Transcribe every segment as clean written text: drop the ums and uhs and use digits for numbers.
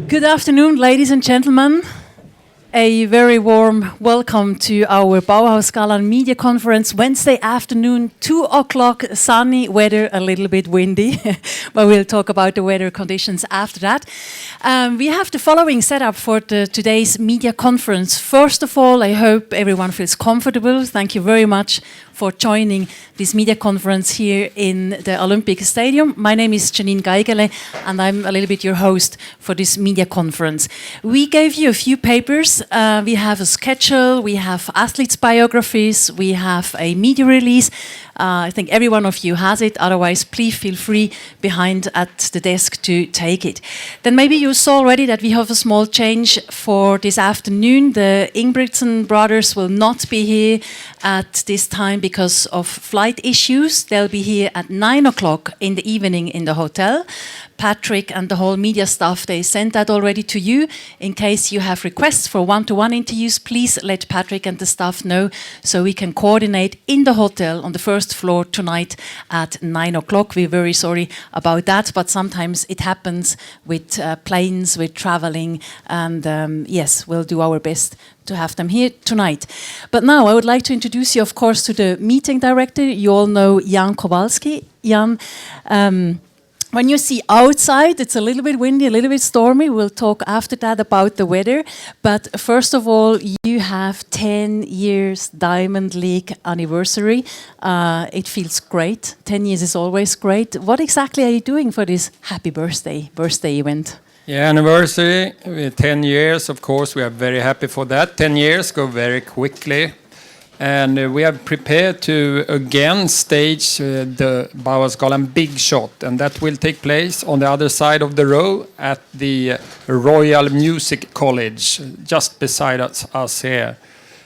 Good afternoon, ladies and gentlemen. A very warm welcome to our BAUHAUS-galan media conference, Wednesday afternoon, 2 o'clock, sunny weather, a little bit windy, but we'll talk about the weather conditions after that. We have the following setup for today's media conference. First of all, I hope everyone feels comfortable. Thank you very much for joining this media conference here in the Olympic Stadium. My name is Janine Geigele, and I'm a little bit your host for this media conference. We gave you a few papers. We have a schedule, we have athletes' biographies, we have a media release. I think every one of you has it. Otherwise, please feel free behind at the desk to take it. Then maybe you saw already that we have a small change for this afternoon. The Ingebrigtsen brothers will not be here at this time because of flight issues. They'll be here at 9 o'clock in the evening in the hotel. Patrick and the whole media staff, they sent that already to you. In case you have requests for one-to-one interviews, please let Patrick and the staff know so we can coordinate in the hotel on the first floor tonight at 9 o'clock. We're very sorry about that, but sometimes it happens with planes, with traveling, and yes, we'll do our best to have them here tonight. But now I would like to introduce you, of course, to the meeting director. You all know Jan Kowalski. Jan, when you see outside, it's a little bit windy, a little bit stormy. We'll talk after that about the weather. But first of all, you have 10 years Diamond League anniversary. It feels great. 10 years is always great. What exactly are you doing for this happy birthday event? Yeah, anniversary, 10 years, of course, we are very happy for that. 10 years go very quickly. And we have prepared to again stage the BAUHAUS-galan Big Shot, and that will take place on the other side of the row at the Royal Music College, just beside us here.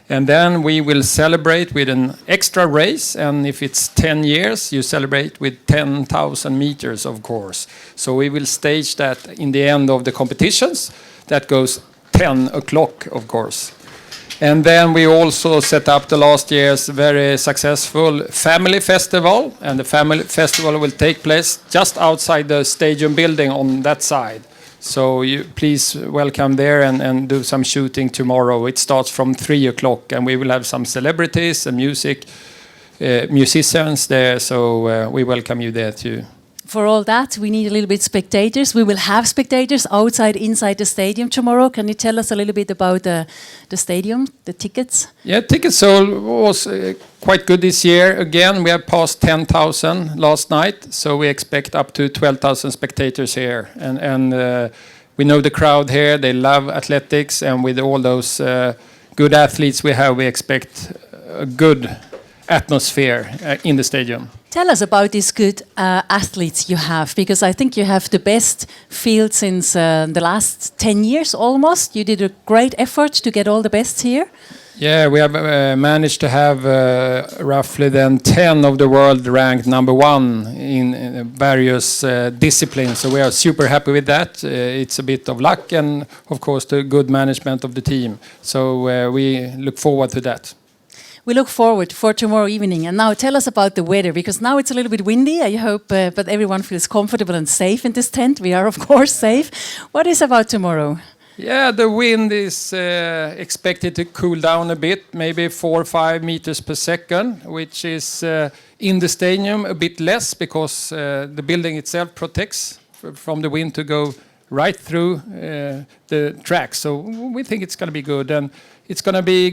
And then we will celebrate with an extra race, and if it's 10 years, you celebrate with 10,000 meters, of course. So we will stage that in the end of the competitions. That goes 10 o'clock, of course. And then we also set up the last year's very successful family festival, and the family festival will take place just outside the stadium building on that side. So you please welcome there and do some shooting tomorrow. It starts from 3 o'clock, and we will have some celebrities and musicians there, so we welcome you there too. For all that, we need a little bit spectators. We will have spectators outside, inside the stadium tomorrow. Can you tell us a little bit about the stadium, the tickets? Yeah, ticket sold was quite good this year. Again, we have passed 10,000 last night, so we expect up to 12,000 spectators here. And we know the crowd here, they love athletics, and with all those good athletes we have, we expect a good atmosphere in the stadium. Tell us about these good athletes you have, because I think you have the best field since the last 10 years almost. You did a great effort to get all the best here. Yeah, we have managed to have roughly then 10 of the world ranked #1 in various disciplines. So we are super happy with that. It's a bit of luck and, of course, the good management of the team. So we look forward to that. We look forward for tomorrow evening. And now tell us about the weather, because now it's a little bit windy, I hope, but everyone feels comfortable and safe in this tent. We are, of course, safe. What is about tomorrow? Yeah, the wind is expected to cool down a bit, maybe 4 or 5 meters per second, which is in the stadium a bit less because the building itself protects from the wind to go right through the track. So we think it's going to be good. And it's going to be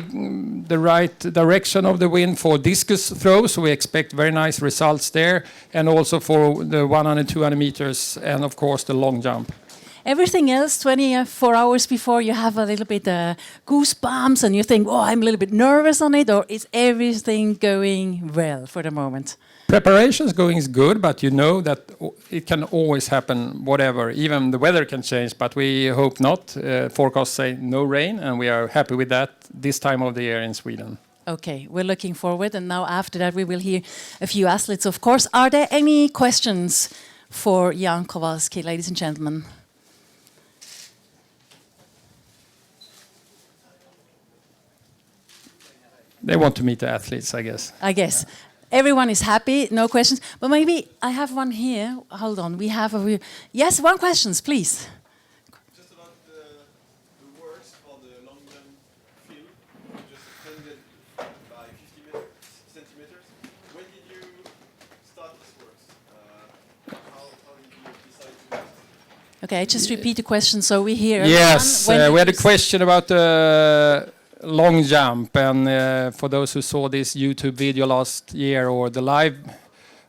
the right direction of the wind for discus throw, so we expect very nice results there, and also for the 100, 200 meters, and of course the long jump. Everything else, 24 hours before, you have a little bit goosebumps and you think, oh, I'm a little bit nervous on it, or is everything going well for the moment? Preparations going is good, but you know that it can always happen, whatever. Even the weather can change, but we hope not. Forecasts say no rain, and we are happy with that this time of the year in Sweden. Okay, we're looking forward, and now after that we will hear a few athletes, of course. Are there any questions for Jan Kowalski, ladies and gentlemen? They want to meet the athletes, I guess. I guess. everyone is happy, no questions. But maybe I have one here. Hold on, we have a... Yes, one questions, please. Just about the works for the long jump field, you just extended by 50 centimeters. When did you start this works? How did you decide to do it? Okay, just repeat the question so we hear. Yes, everyone. we had a question about the long jump, and for those who saw this YouTube video last year or the live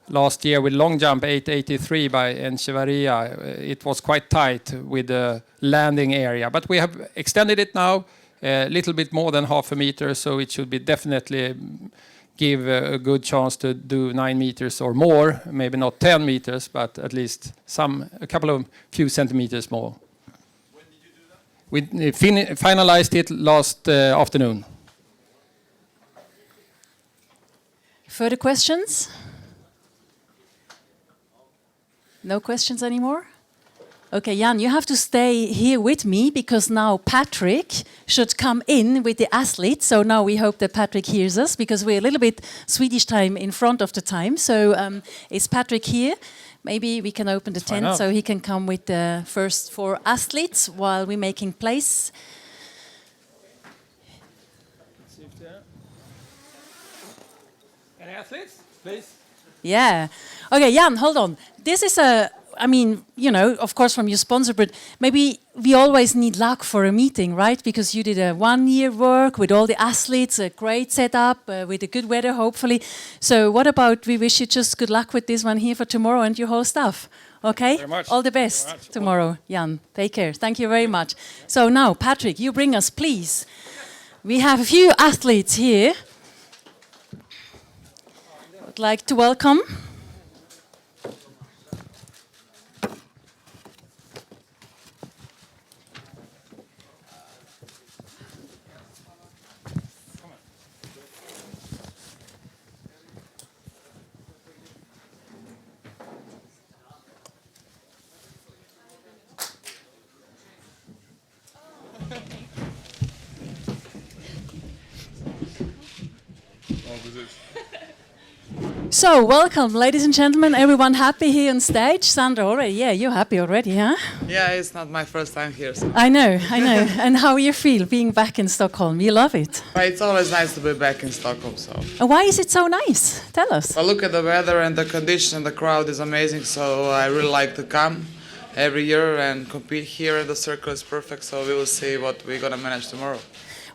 last year with long jump 883 by Echevarria, it was quite tight with the landing area, but we have extended it now a little bit more than half a meter, so it should be definitely give a good chance to do 9 meters or more, maybe not 10 meters, but at least a couple of few centimeters more. When did you do that? We finalized it last afternoon. Further questions? No questions anymore? Okay, Jan, you have to stay here with me because now Patrick should come in with the athletes. So now we hope that Patrick hears us because we're a little bit Swedish time in front of the time. So is Patrick here? Maybe we can open the tent so he can come with the first 4 athletes while we're making place. Any athletes, please? Yeah. Okay, Jan, hold on. This is I mean, you know, of course from your sponsor, but maybe we always need luck for a meeting, right? Because you did a 1-year work with all the athletes, a great setup, with the good weather, hopefully. So what about we wish you just good luck with this one here for tomorrow and your whole staff, okay? Very much. All the best tomorrow, Jan. Take care. Thank you very much. So now, Patrick, you bring us, please. We have a few athletes here. I'd like to welcome. So, welcome, ladies and gentlemen. Everyone happy here on stage? Sandra already? Yeah, you're happy already, huh? Yeah, it's not my first time here. So. I know. And how you feel being back in Stockholm? You love it? But it's always nice to be back in Stockholm. So. And why is it so nice? Tell us. Well, look at the weather and the condition. The crowd is amazing, so I really like to come every year and compete here. The circle is perfect, so we will see what we're going to manage tomorrow.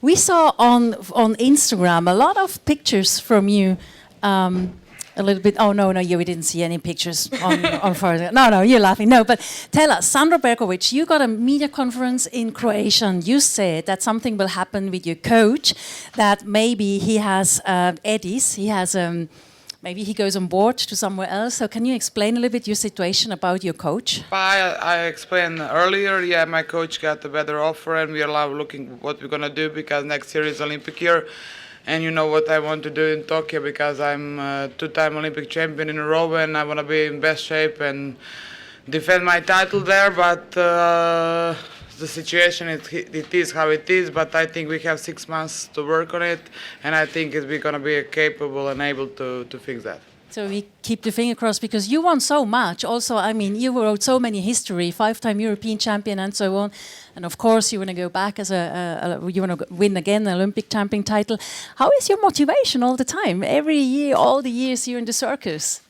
We saw on Instagram a lot of pictures from you. A little bit. Oh no, we didn't see any pictures on further. No, you're laughing. No, but tell us, Sandra Perkovic, you got a media conference in Croatia, and you said that something will happen with your coach. That maybe he has eddies. He has maybe he goes on board to somewhere else. So can you explain a little bit your situation about your coach? I explained earlier. Yeah, my coach got a better offer, and we are now looking what we're gonna do because next year is Olympic year. And you know what I want to do in Tokyo because I'm a 2-time Olympic champion in a row and I want to be in best shape and defend my title there. But the situation, it is how it is. But I think we have 6 months to work on it. And I think we're going to be capable and able to fix that. So we keep the finger crossed because you won so much. Also, I mean, you wrote so many history, 5-time European champion and so on. And of course, you want to go back as you want to win again an Olympic champion title. How is your motivation all the time? Every year, all the years you're in the circus.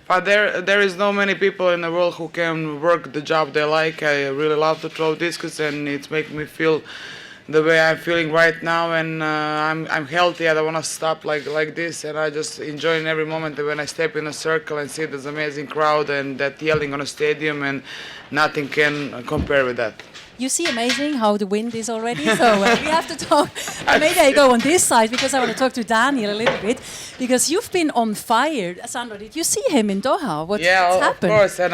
But there is no many people in the world who can work the job they like. I really love to throw discus and it's making me feel the way I'm feeling right now, and I'm healthy. I don't want to stop like this, and I just enjoy every moment when I step in a circle and see this amazing crowd and that yelling on a stadium, and nothing can compare with that. You see amazing how the wind is already, so we have to talk. Maybe I go on this side because I want to talk to Daniel a little bit, because you've been on fire. Sandra, did you see him in Doha? What's happened? Of course, and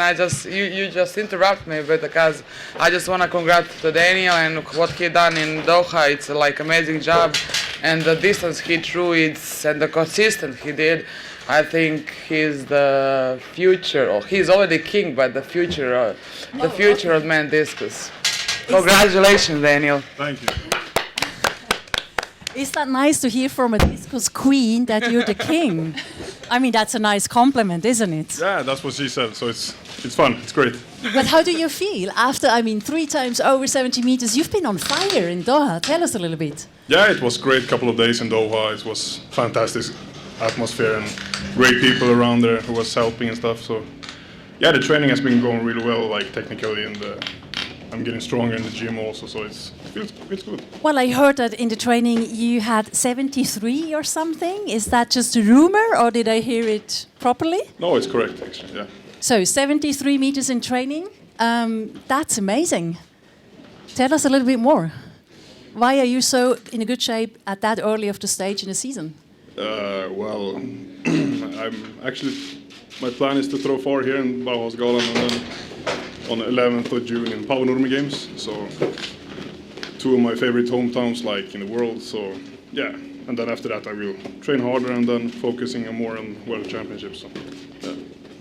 you just interrupt me, but because I just want to congratulate to Daniel and what he done in Doha. It's like amazing job, and the distance he threw, and the consistent he did. I think he's the future, or he's already king, but the future of men's discus. Congratulations, Daniel. Thank you. Is that nice to hear from a discus queen that you're the king? I mean, that's a nice compliment, isn't it? Yeah, that's what she said. So it's fun. It's great. But how do you feel after, 3 times over 70 meters? You've been on fire in Doha. Tell us a little bit. Yeah, it was great couple of days in Doha. It was fantastic atmosphere and great people around there who was helping and stuff. So yeah, the training has been going really well, like technically, and I'm getting stronger in the gym also. So it's good. Well, I heard that in the training you had 73 or something. Is that just a rumor, or did I hear it properly? No, it's correct actually. Yeah. So 73 meters in training. That's amazing. Tell us a little bit more. Why are you so in a good shape at that early of the stage in the season? Well, my plan is to throw 4 here in BAUHAUS-galan and then on the 11th of June in Powell Games. So 2 of my favorite hometowns like in the world. So yeah, and then after that I will train harder and then focusing more on World Championships. So, yeah.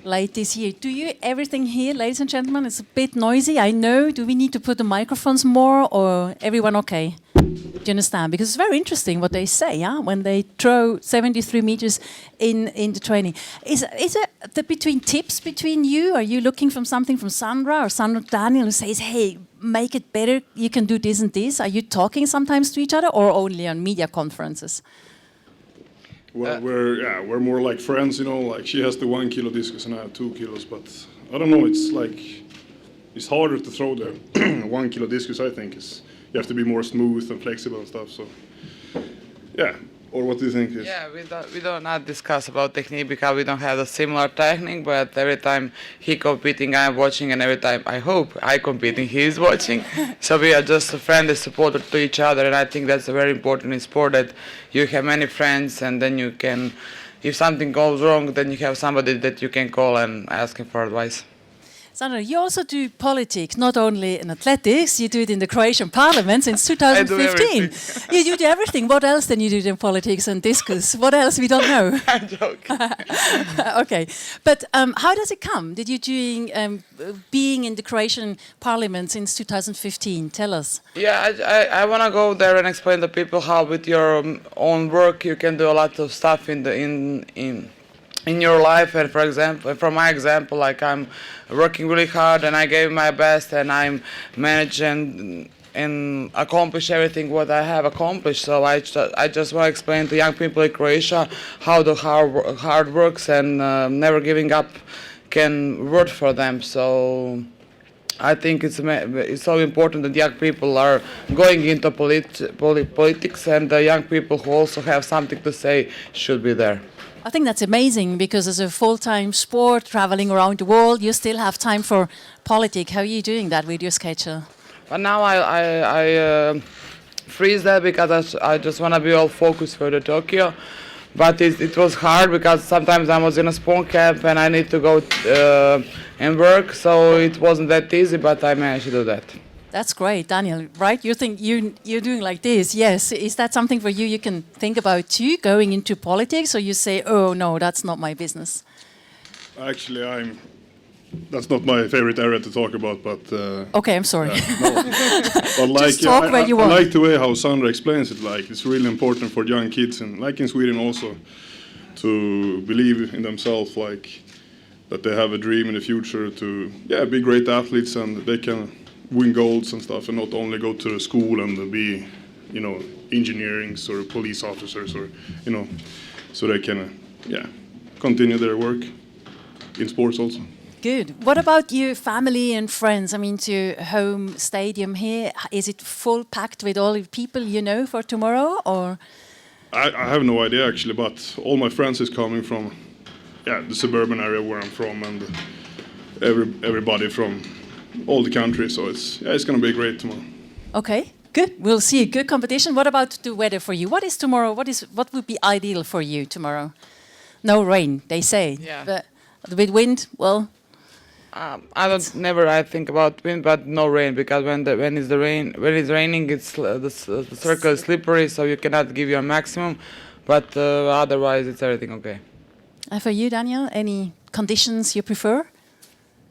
Late this year. Do you everything here, ladies and gentlemen? It's a bit noisy, I know. Do we need to put the microphones more, or everyone okay? Do you understand? Because it's very interesting what they say, yeah? When they throw 73 meters in the training. Is it between tips between you? Are you looking from something from Sandra or Sandra Daniel who says, hey, make it better, you can do this and this? Are you talking sometimes to each other or only on media conferences? Well, we're more like friends, you know. Like she has the 1 kilo discus and I have 2 kilos, but I don't know. It's harder to throw the 1 kilo discus. I think you have to be more smooth and flexible and stuff. So yeah. Or what do you think? Yeah, we don't not discuss about technique because we don't have a similar technique. But every time he competing, I'm watching, and every time I hope I competing, he is watching. So we are just a friendly supporter to each other, and I think that's very important in sport that you have many friends, and then you can, if something goes wrong, then you have somebody that you can call and ask him for advice. Sandra, you also do politics, not only in athletics, you do it in the Croatian parliament since 2015. You do everything. What else then you do in politics and discus? What else we don't know? I'm joking. Okay. But how does it come? Did you being in the Croatian parliament since 2015? Tell us. Yeah, I want to go there and explain to people how with your own work you can do a lot of stuff in your life. And for example, from my example, like I'm working really hard and I gave my best and I'm managing and accomplish everything what I have accomplished. So I just want to explain to young people in Croatia how the hard works and never giving up can work for them. So I think it's so important that young people are going into politics, and the young people who also have something to say should be there. I think that's amazing because as a full-time sport, traveling around the world, you still have time for politics. How are you doing that with your schedule? But now I freeze that because I just want to be all focused for the Tokyo. But it was hard because sometimes I was in a sport camp and I need to go and work, so it wasn't that easy, but I managed to do that. That's great, Daniel, right? You think you're doing like this, yes. Is that something for you can think about too, going into politics, or you say, oh no, that's not my business? Actually, that's not my favorite area to talk about, but... okay, I'm sorry. No. But like, just talk where you want. I like the way how Sandra explains it. Like, it's really important for young kids, and like in Sweden also, to believe in themselves, like that they have a dream in the future to be great athletes, and they can win golds and stuff, and not only go to school and be, engineers or police officers, or so they can continue their work in sports also. Good. What about your family and friends? I mean, to home stadium here, is it full packed with all the people you know for tomorrow, or? I have no idea actually, but all my friends is coming from the suburban area where I'm from, and everybody from all the country, so it's going to be great tomorrow. Okay, good. We'll see a good competition. What about the weather for you? What is tomorrow? What would be ideal for you tomorrow? No rain, they say. Yeah. But a bit wind. Well, I think about wind, but no rain, because when it's raining, it's the circle is slippery, so you cannot give your maximum. But otherwise, it's everything okay. And for you, Daniel, any conditions you prefer?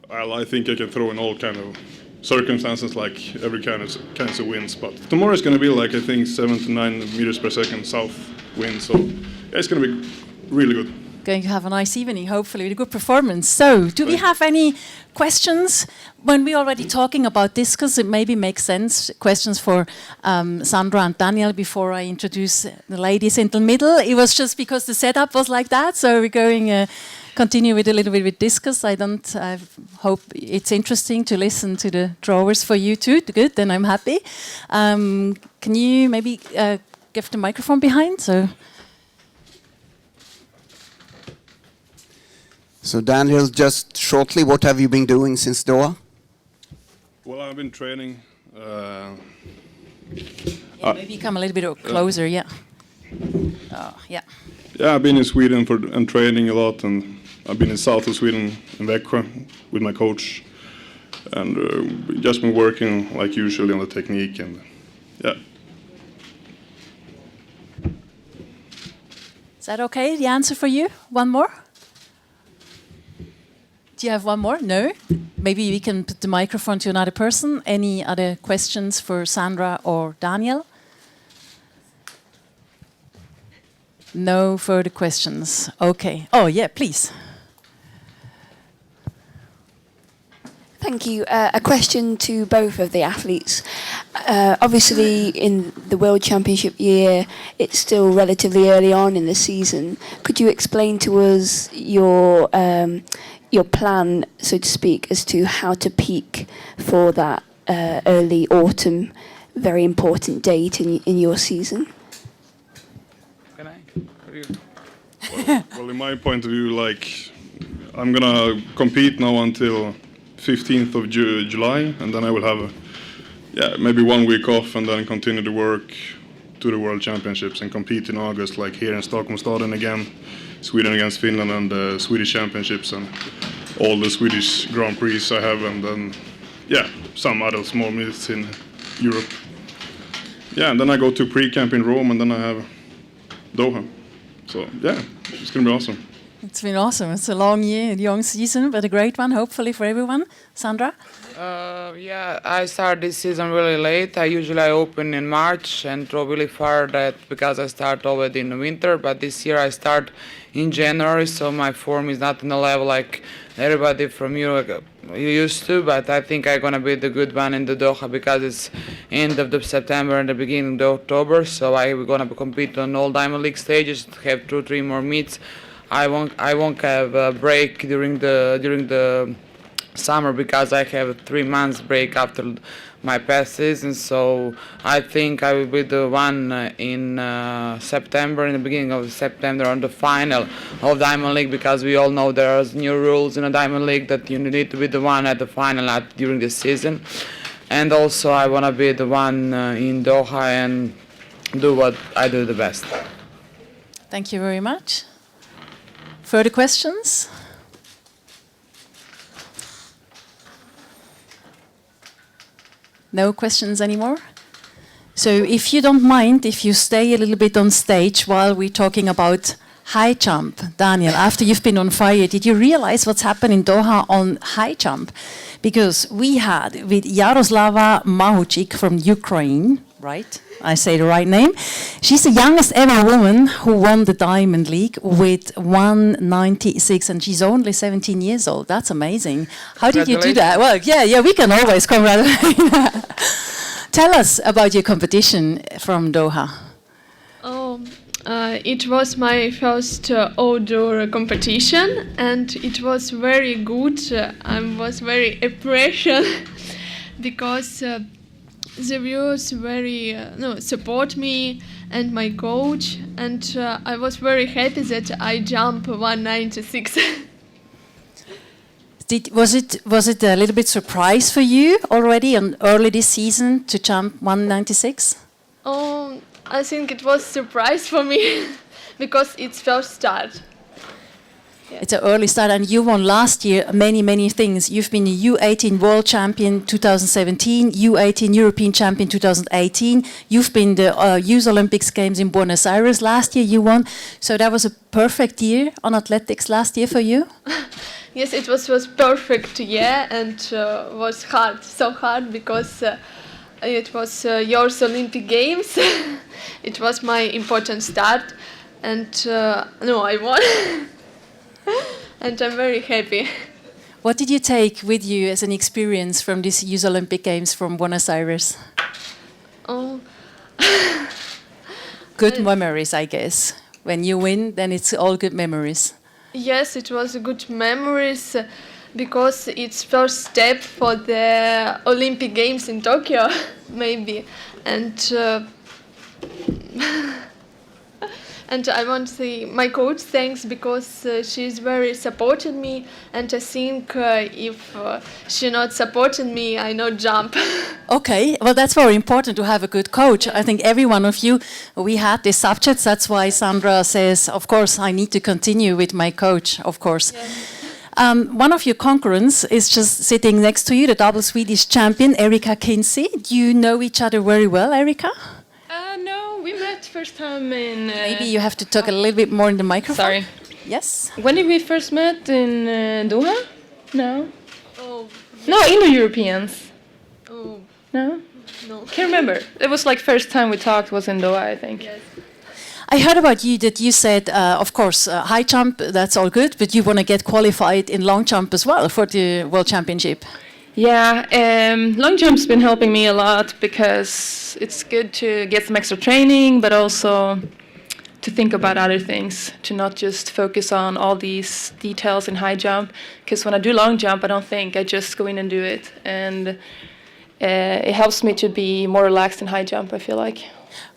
Well, I think I can throw in all kind of circumstances, like every kinds of winds. But tomorrow is going to be like, I think, 7 to 9 meters per second south wind. So it's going to be really good. going to have a nice evening, hopefully, with a good performance. So, do we have any questions? When we're already talking about Discus, it maybe makes sense. Questions for Sandra and Daniel before I introduce the ladies in the middle. It was just because the setup was like that, so we're going continue with a little bit with Discus. I hope it's interesting to listen to the drawers for you too. Good, then I'm happy. Can you maybe give the microphone behind? So Daniel, just shortly, what have you been doing since Doha? Well, I've been training. Maybe come a little bit closer, yeah. Yeah. Yeah, I've been in Sweden and training a lot, and I've been in south of Sweden, in Växjö, with my coach, and just been working like usually on the technique, and yeah. Is that okay, the answer for you? One more? Do you have one more? No? Maybe we can put the microphone to another person. Any other questions for Sandra or Daniel? No further questions. Okay. Oh, yeah, please. Thank you. A question to both of the athletes. Obviously, in the World Championship year, it's still relatively early on in the season. Could you explain to us your plan, so to speak, as to how to peak for that early autumn, very important date in your season? Can I? Well, in my point of view, like, I'm gonna compete now until 15th of July, and then I will have maybe 1 week off, and then continue to work to the World Championships and compete in August, like here in Stockholm again, Sweden against Finland, and the Swedish Championships, and all the Swedish Grand Prix I have, and then some other small meets in Europe. Yeah, and then I go to pre-camp in Rome, and then I have Doha. So yeah, it's gonna be awesome. It's been awesome. It's a long year, long season, but a great one, hopefully, for everyone. Sandra? I started this season really late. I open in March and throw really far because I start already in the winter, but this year I start in January, so my form is not on the level like everybody from Europe used to, but I think I'm going to be the good one in the Doha because it's end of the September and the beginning of October, so I'm going to compete on all Diamond League stages, have 2-3 more meets. I won't have a break during the summer because I have a 3 months break after my past season, so I think I will be the one in September, in the beginning of September, on the final of Diamond League, because we all know there are new rules in the Diamond League that you need to be the one at the final, not during the season. And also I want to be the one in Doha and do what I do the best. Thank you very much. Further questions? No questions anymore? So if you don't mind, if you stay a little bit on stage while we're talking about high jump. Daniel, after you've been on fire, did you realize what's happened in Doha on high jump? Because we had with Yaroslava Mahuchikh from Ukraine, right? I say the right name. She's the youngest ever woman who won the Diamond League with 196, and she's only 17 years old. That's amazing. How did you do that? Well, yeah, we can always congratulate. Tell us about your competition from Doha. It was my first outdoor competition, and it was very good. I was very impressed because the viewers support me and my coach, and I was very happy that I jumped 196. Was it a little bit surprise for you already early this season to jump 196? I think it was a surprise for me because it's first start. Yeah. It's an early start, and you won last year many things. You've been a U18 World Champion 2017, U18 European Champion 2018. You've been the Youth Olympics Games in Buenos Aires last year. You won, so that was a perfect year on athletics last year for you. Yes, it was perfect year, and was hard, so hard because it was Youth Olympic Games. It was my important start, and I won. and I'm very happy. What did you take with you as an experience from these Youth Olympic Games from Buenos Aires? Oh, Good memories, I guess. When you win, then it's all good memories. yes, it was a good memories because it's first step for the Olympic Games in Tokyo, maybe, and and I want to say my coach thanks because she's very supported me, and I think if she not supported me, I not jump. Okay, well, that's very important to have a good coach. I think every one of you, we had these subjects. That's why Sandra says, of course, I need to continue with my coach, of course. One of your concurrents is just sitting next to you, the double Swedish champion, Erika Kinsey. Do you know each other very well, Erika? No, we met first time in... Maybe you have to talk a little bit more in the microphone. Sorry. Yes? When did we first met? In Doha? No. Oh, No, Indo-Europeans. oh, No? no. Can't remember. It was like first time we talked was in Doha, I think. Yes. I heard about you that you said, of course, high jump, that's all good, but you want to get qualified in long jump as well for the World Championship. Yeah, long jump's been helping me a lot because it's good to get some extra training, but also to think about other things, to not just focus on all these details in high jump. Because when I do long jump, I don't think, I just go in and do it. And it helps me to be more relaxed in high jump, I feel like.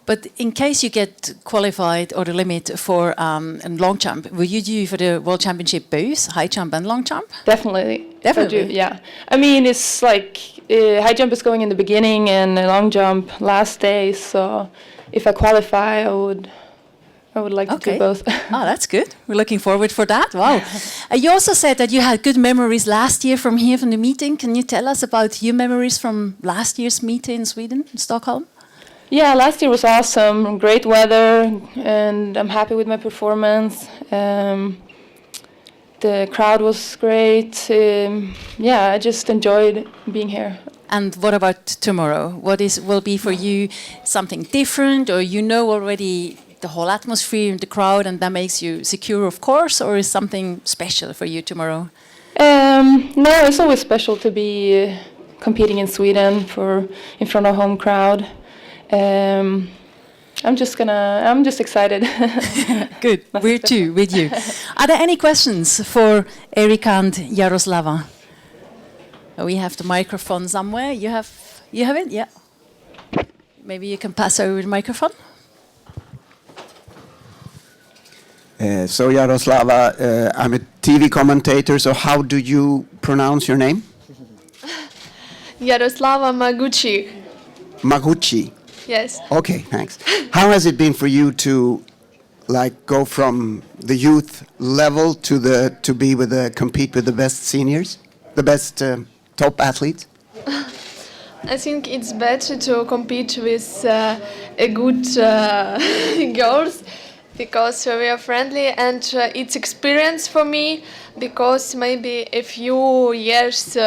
But in case you get qualified or the limit for a long jump, will you do for the World Championship both high jump and long jump? Definitely. Definitely? I do, yeah. I mean, it's like high jump is going in the beginning and long jump last day. So if I qualify, I would like to do both. Oh, that's good. We're looking forward for that. Wow. You also said that you had good memories last year from here, from the meeting. Can you tell us about your memories from last year's meeting in Sweden, in Stockholm? Yeah, last year was awesome. Great weather, and I'm happy with my performance. The crowd was great. Yeah, I just enjoyed being here. And what about tomorrow? What will be for you something different, or you know already the whole atmosphere and the crowd, and that makes you secure, of course, or is something special for you tomorrow? No, it's always special to be competing in Sweden in front of home crowd. I'm just excited. Good, we're too, with you. Are there any questions for Erika and Yaroslava? We have the microphone somewhere. You have it? Yeah. Maybe you can pass over the microphone. So Yaroslava, I'm a TV commentator, so how do you pronounce your name? Yaroslava Mahuchikh. Mahuchikh. Yes. Okay, thanks. How has it been for you to go from the youth level to be compete with the best seniors, the best top athletes? I think it's better to compete with a good girls because we are friendly, and it's experience for me because maybe a few years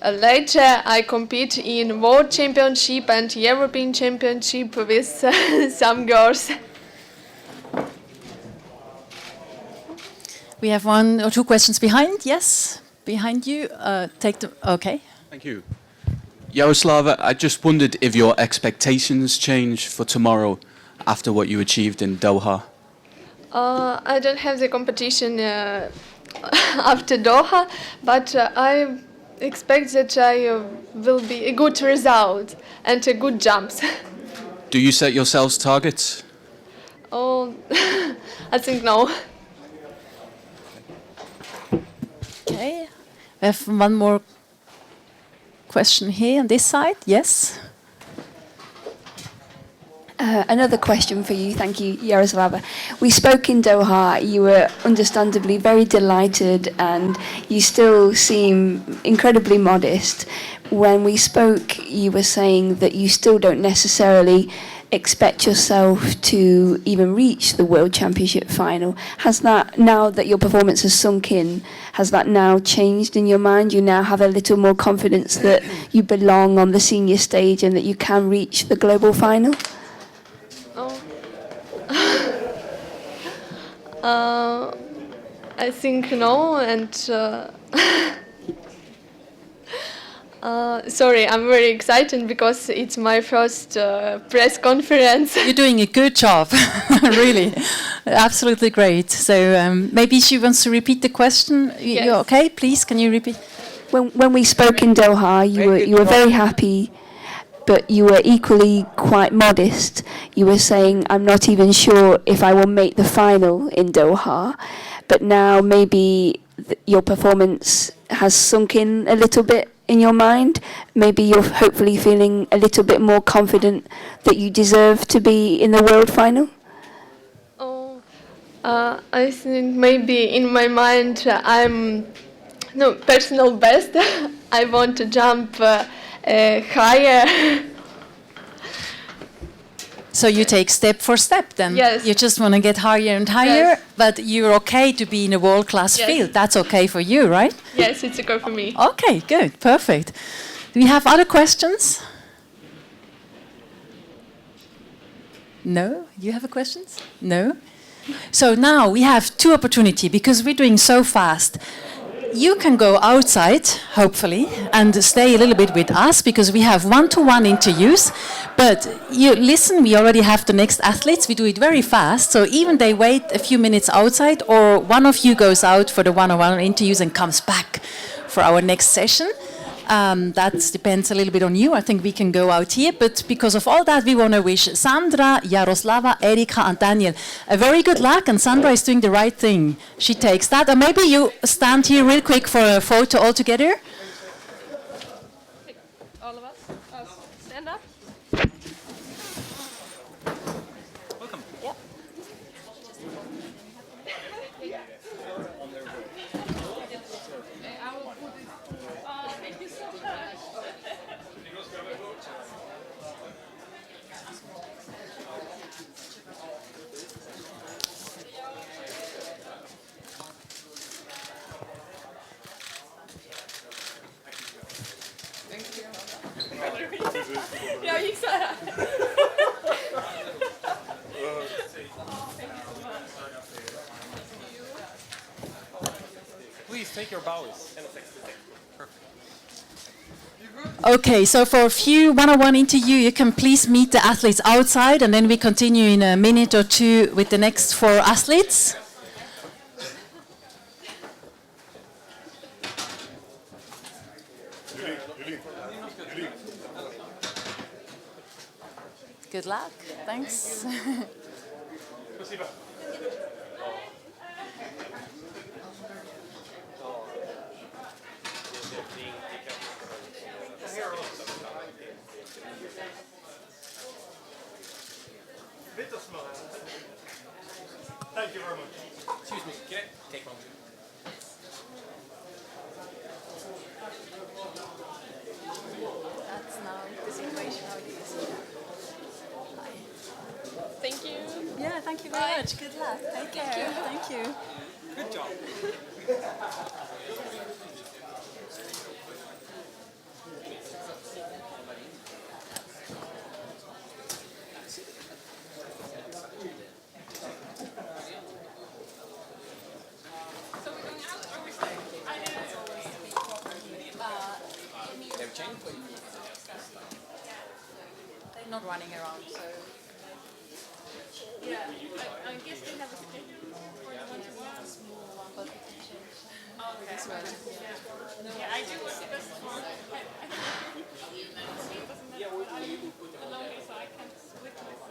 later I compete in World Championship and European Championship with some girls. We have one or two questions behind. Yes, behind you. Okay. Thank you. Yaroslava, I just wondered if your expectations change for tomorrow after what you achieved in Doha. I don't have the competition after Doha, but I expect that I will be a good result and a good jumps. Do you set yourselves targets? Oh, I think no. Okay. We have one more question here on this side. Yes. Another question for you. Thank you, Yaroslava. We spoke in Doha. You were understandably very delighted, and you still seem incredibly modest. When we spoke, you were saying that you still don't necessarily expect yourself to even reach the World Championship final. Has that, now that your performance has sunk in, has that now changed in your mind? You now have a little more confidence that you belong on the senior stage and that you can reach the global final? I think no, and sorry, I'm very excited because it's my first press conference. You're doing a good job, really, absolutely great. So maybe she wants to repeat the question. Yes. You okay? Please, can you repeat? When we spoke in Doha, you were very happy, but you were equally quite modest. You were saying, "I'm not even sure if I will make the final in Doha," but now maybe your performance has sunk in a little bit in your mind. Maybe you're hopefully feeling a little bit more confident that you deserve to be in the world final. Oh, I think maybe in my mind I'm personal best. I want to jump higher. So you take step for step then? Yes. You just want to get higher and higher, Yes. but you're okay to be in a world-class Yes. field. That's okay for you, right? Yes, it's okay for me. Okay, good, perfect. Do we have other questions? No? You have a questions? No? So now we have two opportunities because we're doing so fast. You can go outside, hopefully, and stay a little bit with us because we have one-to-one interviews. But you listen, we already have the next athletes. We do it very fast. So even they wait a few minutes outside or one of you goes out for the one-on-one interviews and comes back for our next session. That depends a little bit on you. I think we can go out here. But because of all that, we want to wish Sandra, Yaroslava, Erika, and Daniel a very good luck. And Sandra is doing the right thing. She takes that. Or maybe you stand here real quick for a photo all together. All of us, stand up. Welcome. Yep. Thank you so much. Ja, gick så här. Please take your bows. Okay, so for a few one-on-one interview, you can please meet the athletes outside, and then we continue in a minute or two with the next 4 athletes. Good luck. Thanks. Thank you very much. Excuse me, can I take one? That's now the situation how it is. Thank you. Yeah, thank you very much. Good luck. Take care. Thank you. Good job. They're not running around, so. Yeah, I guess they have a schedule for the one-to-one. Okay. Yeah, I do what's the best for. I'm lonely, so I can't split myself.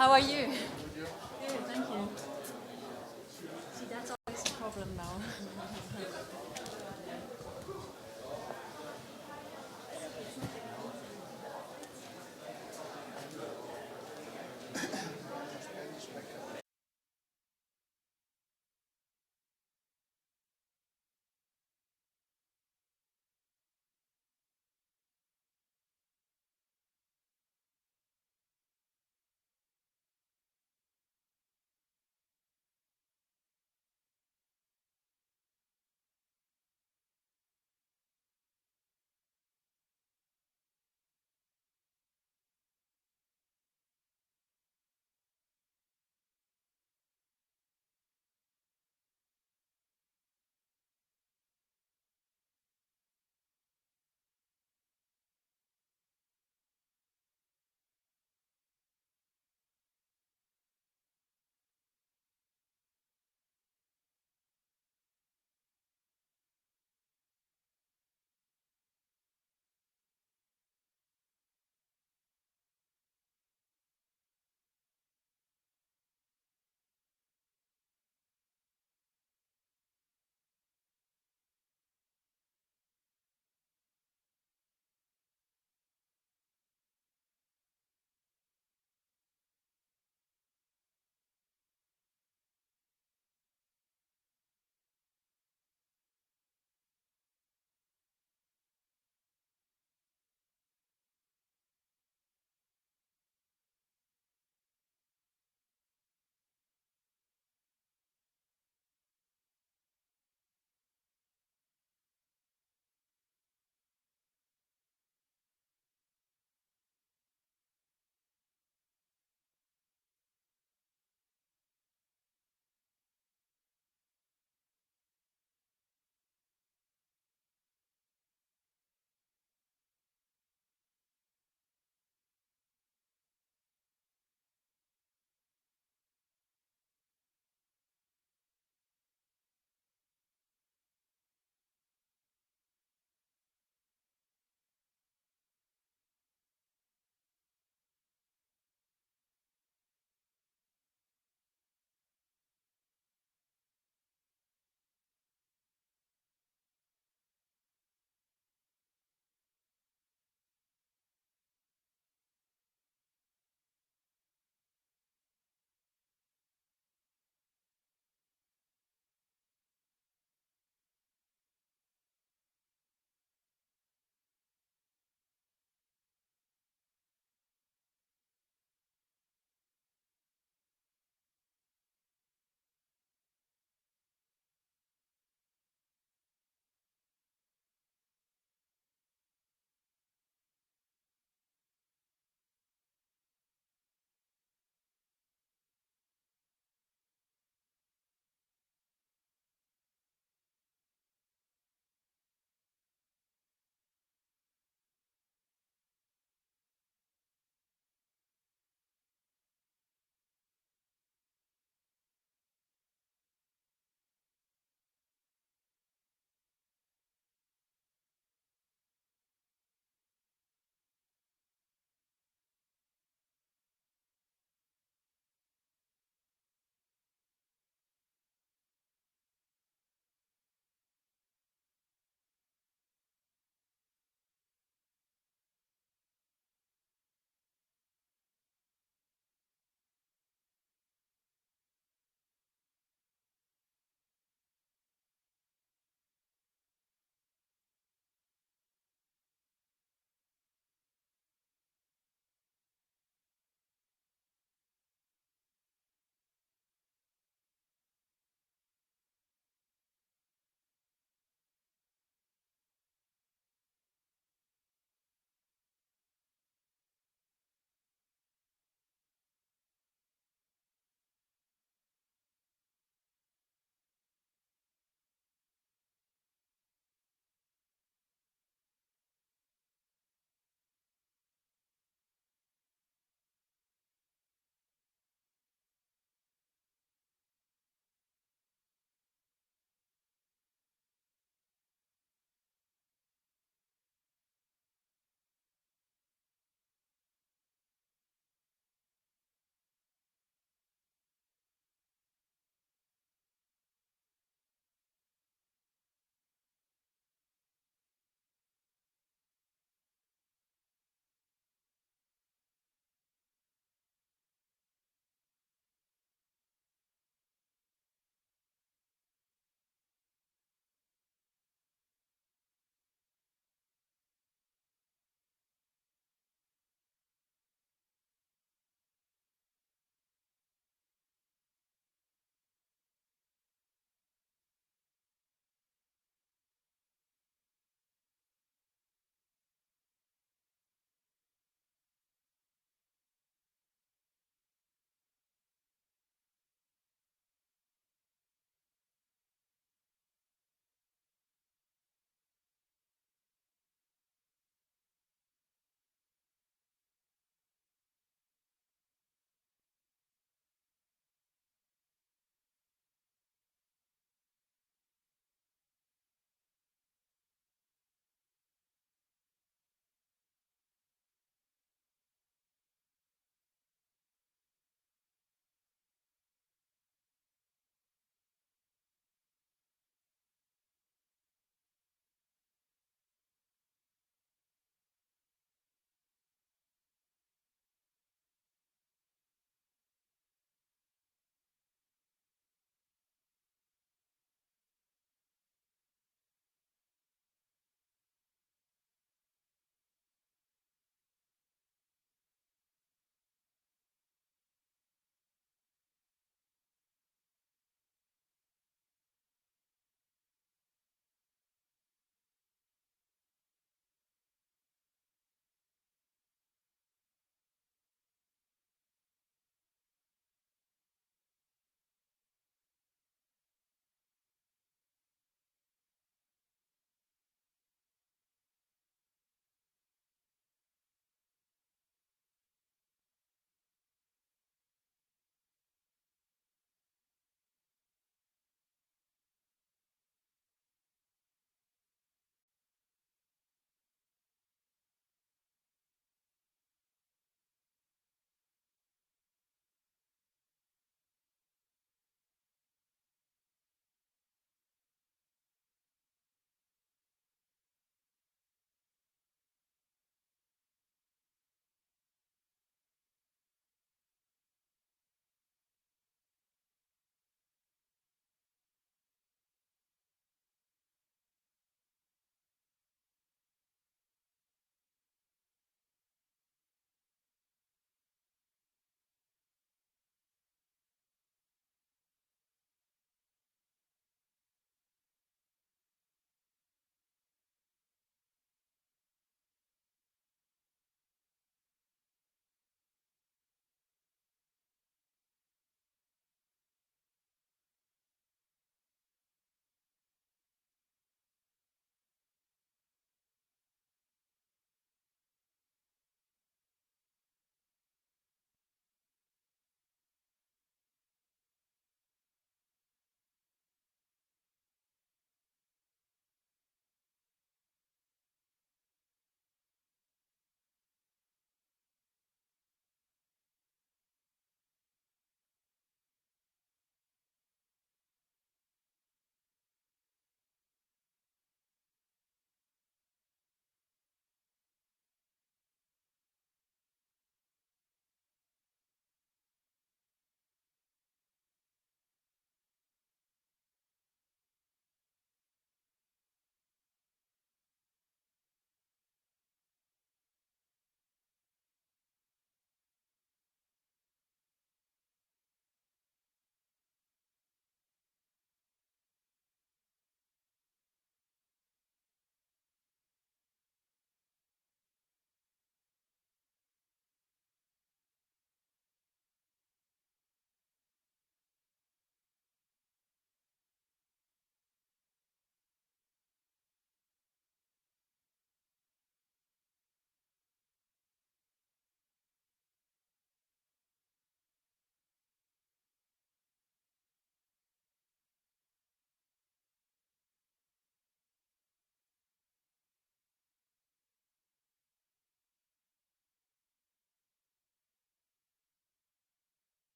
How are you? Good, thank you. See, that's always a problem now.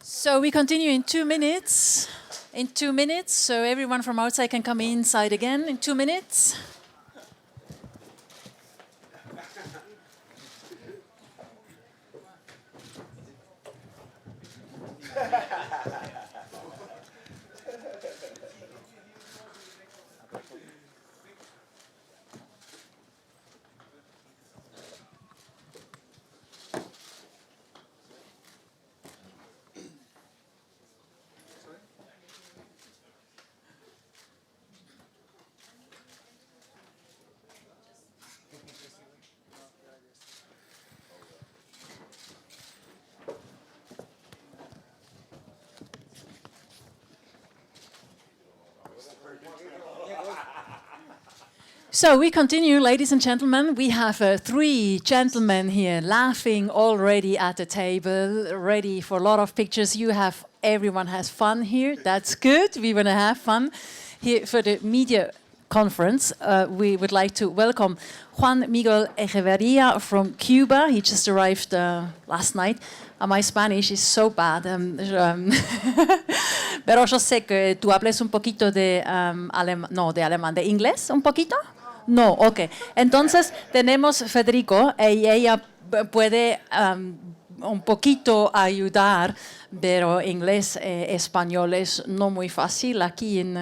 So we continue in 2 minutes. In 2 minutes, so everyone from outside can come inside again in 2 minutes. So we continue, ladies and gentlemen. We have 3 gentlemen here laughing already at the table, ready for a lot of pictures. Everyone has fun here. That's good. We want to have fun here for the media conference. We would like to welcome Juan Miguel Echevarria from Cuba. He just arrived last night. My Spanish is so bad. Pero yo sé que tú hables un poquito de alemán, de inglés un poquito. No, ok. Entonces tenemos Federico y ella puede un poquito ayudar, pero inglés, español es no muy fácil aquí en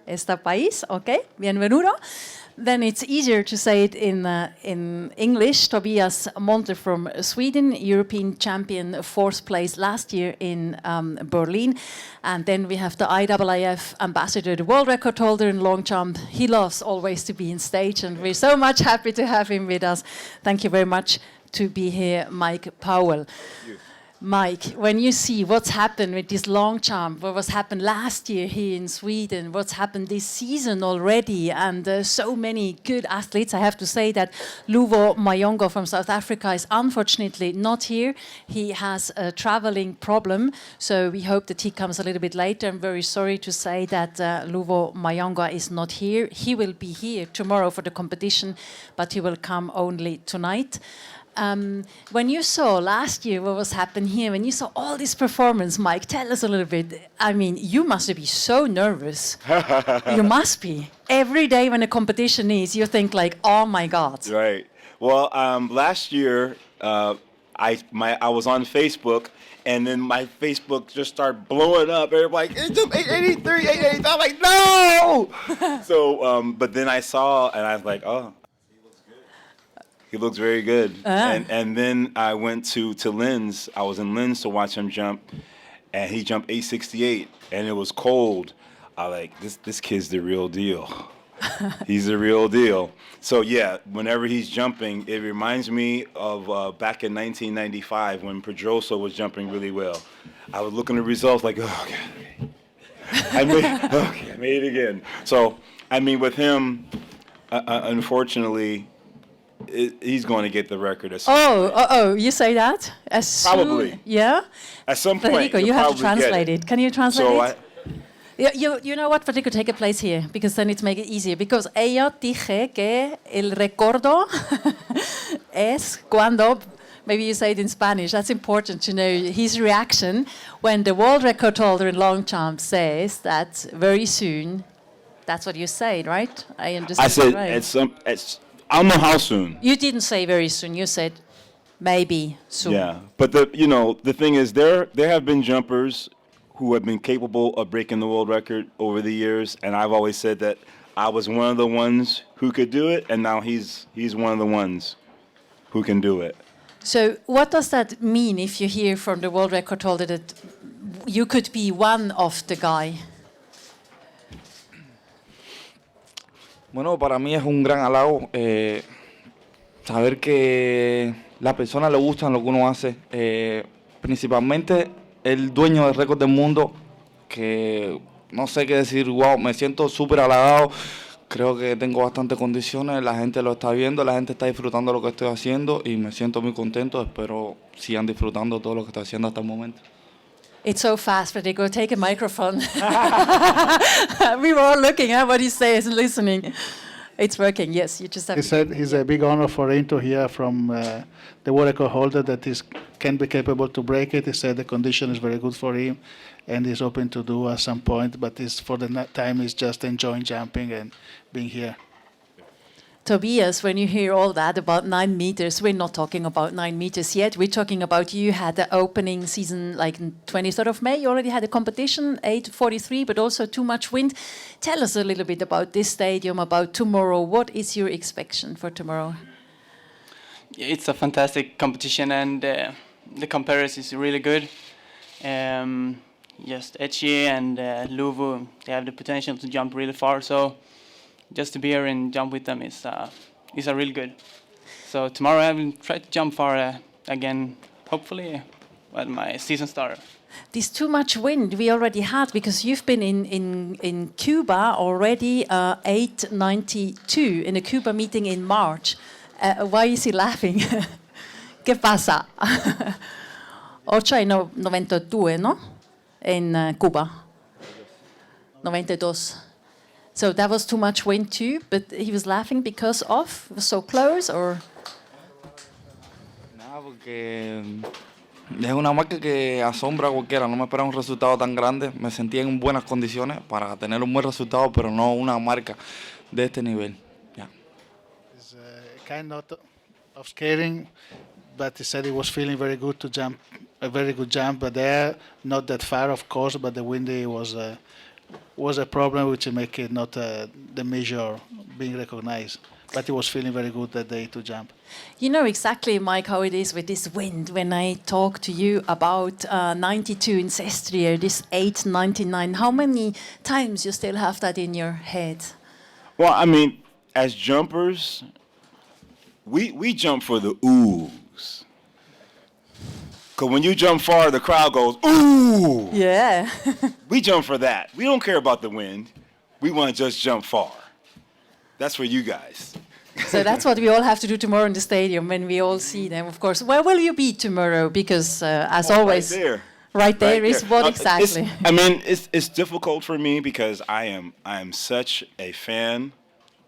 este país. Ok, bienvenido. Then it's easier to say it in English. Thobias Montler from Sweden, European champion, 4th place last year in Berlin. And then we have the IAAF ambassador, the world record holder in long jump. He loves always to be in stage, and we're so much happy to have him with us. Thank you very much to be here, Mike Powell. Mike, when you see what's happened with this long jump, what was happened last year here in Sweden, what's happened this season already, and so many good athletes, I have to say that Luvo Manyonga from South Africa is unfortunately not here. He has a traveling problem, so we hope that he comes a little bit later. I'm very sorry to say that Luvo Manyonga is not here. He will be here tomorrow for the competition, but he will come only tonight. When you saw last year what was happening here, when you saw all this performance, Mike, tell us a little bit. I mean, you must be so nervous. You must be. Every day when a competition is, you think like, oh my God. Right. Well, last year, I was on Facebook, and then my Facebook just started blowing up. Everybody like, it's 883, 883. I'm like, no! So, but then I saw, and I was like, oh. He looks very good. And then I went to Linz. I was in Linz to watch him jump, and he jumped 868, and it was cold. I like, this kid's the real deal. He's the real deal. So yeah, whenever he's jumping, it reminds me of back in 1995 when Pedrosa was jumping really well. I was looking at the results like, oh, God. I made it again. So, I mean, with him, unfortunately, he's going to get the record. You say that? Probably. Yeah? At some point, Federico, you have to translate it. Can you translate it? You know what, Federico, take a place here, because then it makes it easier. Because ella dije que el recuerdo es cuando, maybe you say it in Spanish, that's important to know his reaction when the world record holder in long jump says that very soon, that's what you said, right? I understand. I said, right. I don't know how soon. You didn't say very soon. You said maybe soon. Yeah, but the thing is, there have been jumpers who have been capable of breaking the world record over the years, and I've always said that I was one of the ones who could do it, and now he's one of the ones who can do it. So what does that mean if you hear from the world record holder that you could be one of the guy? Bueno, para mí es un gran halago saber que las personas le gustan lo que uno hace. Principalmente el dueño del récord del mundo, que no sé qué decir, wow, me siento súper halagado. Creo que tengo bastantes condiciones, la gente lo está viendo, la gente está disfrutando lo que estoy haciendo y me siento muy contento. Espero sigan disfrutando todo lo que estoy haciendo hasta el momento. It's so fast, but they go take a microphone. We were all looking at what he says and listening. It's working, yes. You just have. He said it's a big honor for him to hear from the world record holder that he can be capable to break it. He said the condition is very good for him, and he's hoping to do at some point. But for the time, he's just enjoying jumping and being here. Tobias, when you hear all that about 9 meters, we're not talking about 9 meters yet. We're talking about you had the opening season like 23rd of May. You already had a competition, 8:43, but also too much wind. Tell us a little bit about this stadium, about tomorrow. What is your expectation for tomorrow? It's a fantastic competition, and the comparison is really good. Just Echevarria and Luvo, they have the potential to jump really far. So just to be here and jump with them is a really good. So tomorrow I will try to jump far again, hopefully when my season starts. This too much wind we already had, because you've been in Cuba already 892 in a Cuba meeting in March. Why is he laughing? ¿Qué pasa? 892, no? In Cuba. 92. So that was too much wind too, but he was laughing because of, it was so close, or? Nada, porque es una marca que asombra a cualquiera. No me esperaba un resultado tan grande. Me sentía en buenas condiciones para tener un buen resultado, pero no una marca de este nivel. Yeah. It's kind of scaring, but he said he was feeling very good to jump, a very good jump, but there, not that far, of course, but the windy was a problem which make it not the measure being recognized. But he was feeling very good that day to jump. You know exactly, Mike, how it is with this wind. When I talk to you about 92 in Sestrier, this 899, how many times you still have that in your head? Well, I mean, as jumpers, we jump for the oohs. Because when you jump far, the crowd goes, ooh! Yeah. We jump for that. We don't care about the wind. We want to just jump far. That's for you guys. So that's what we all have to do tomorrow in the stadium when we all see them, of course. Where will you be tomorrow? Because, as always, right there. Right there is what exactly? It's difficult for me because I am such a fan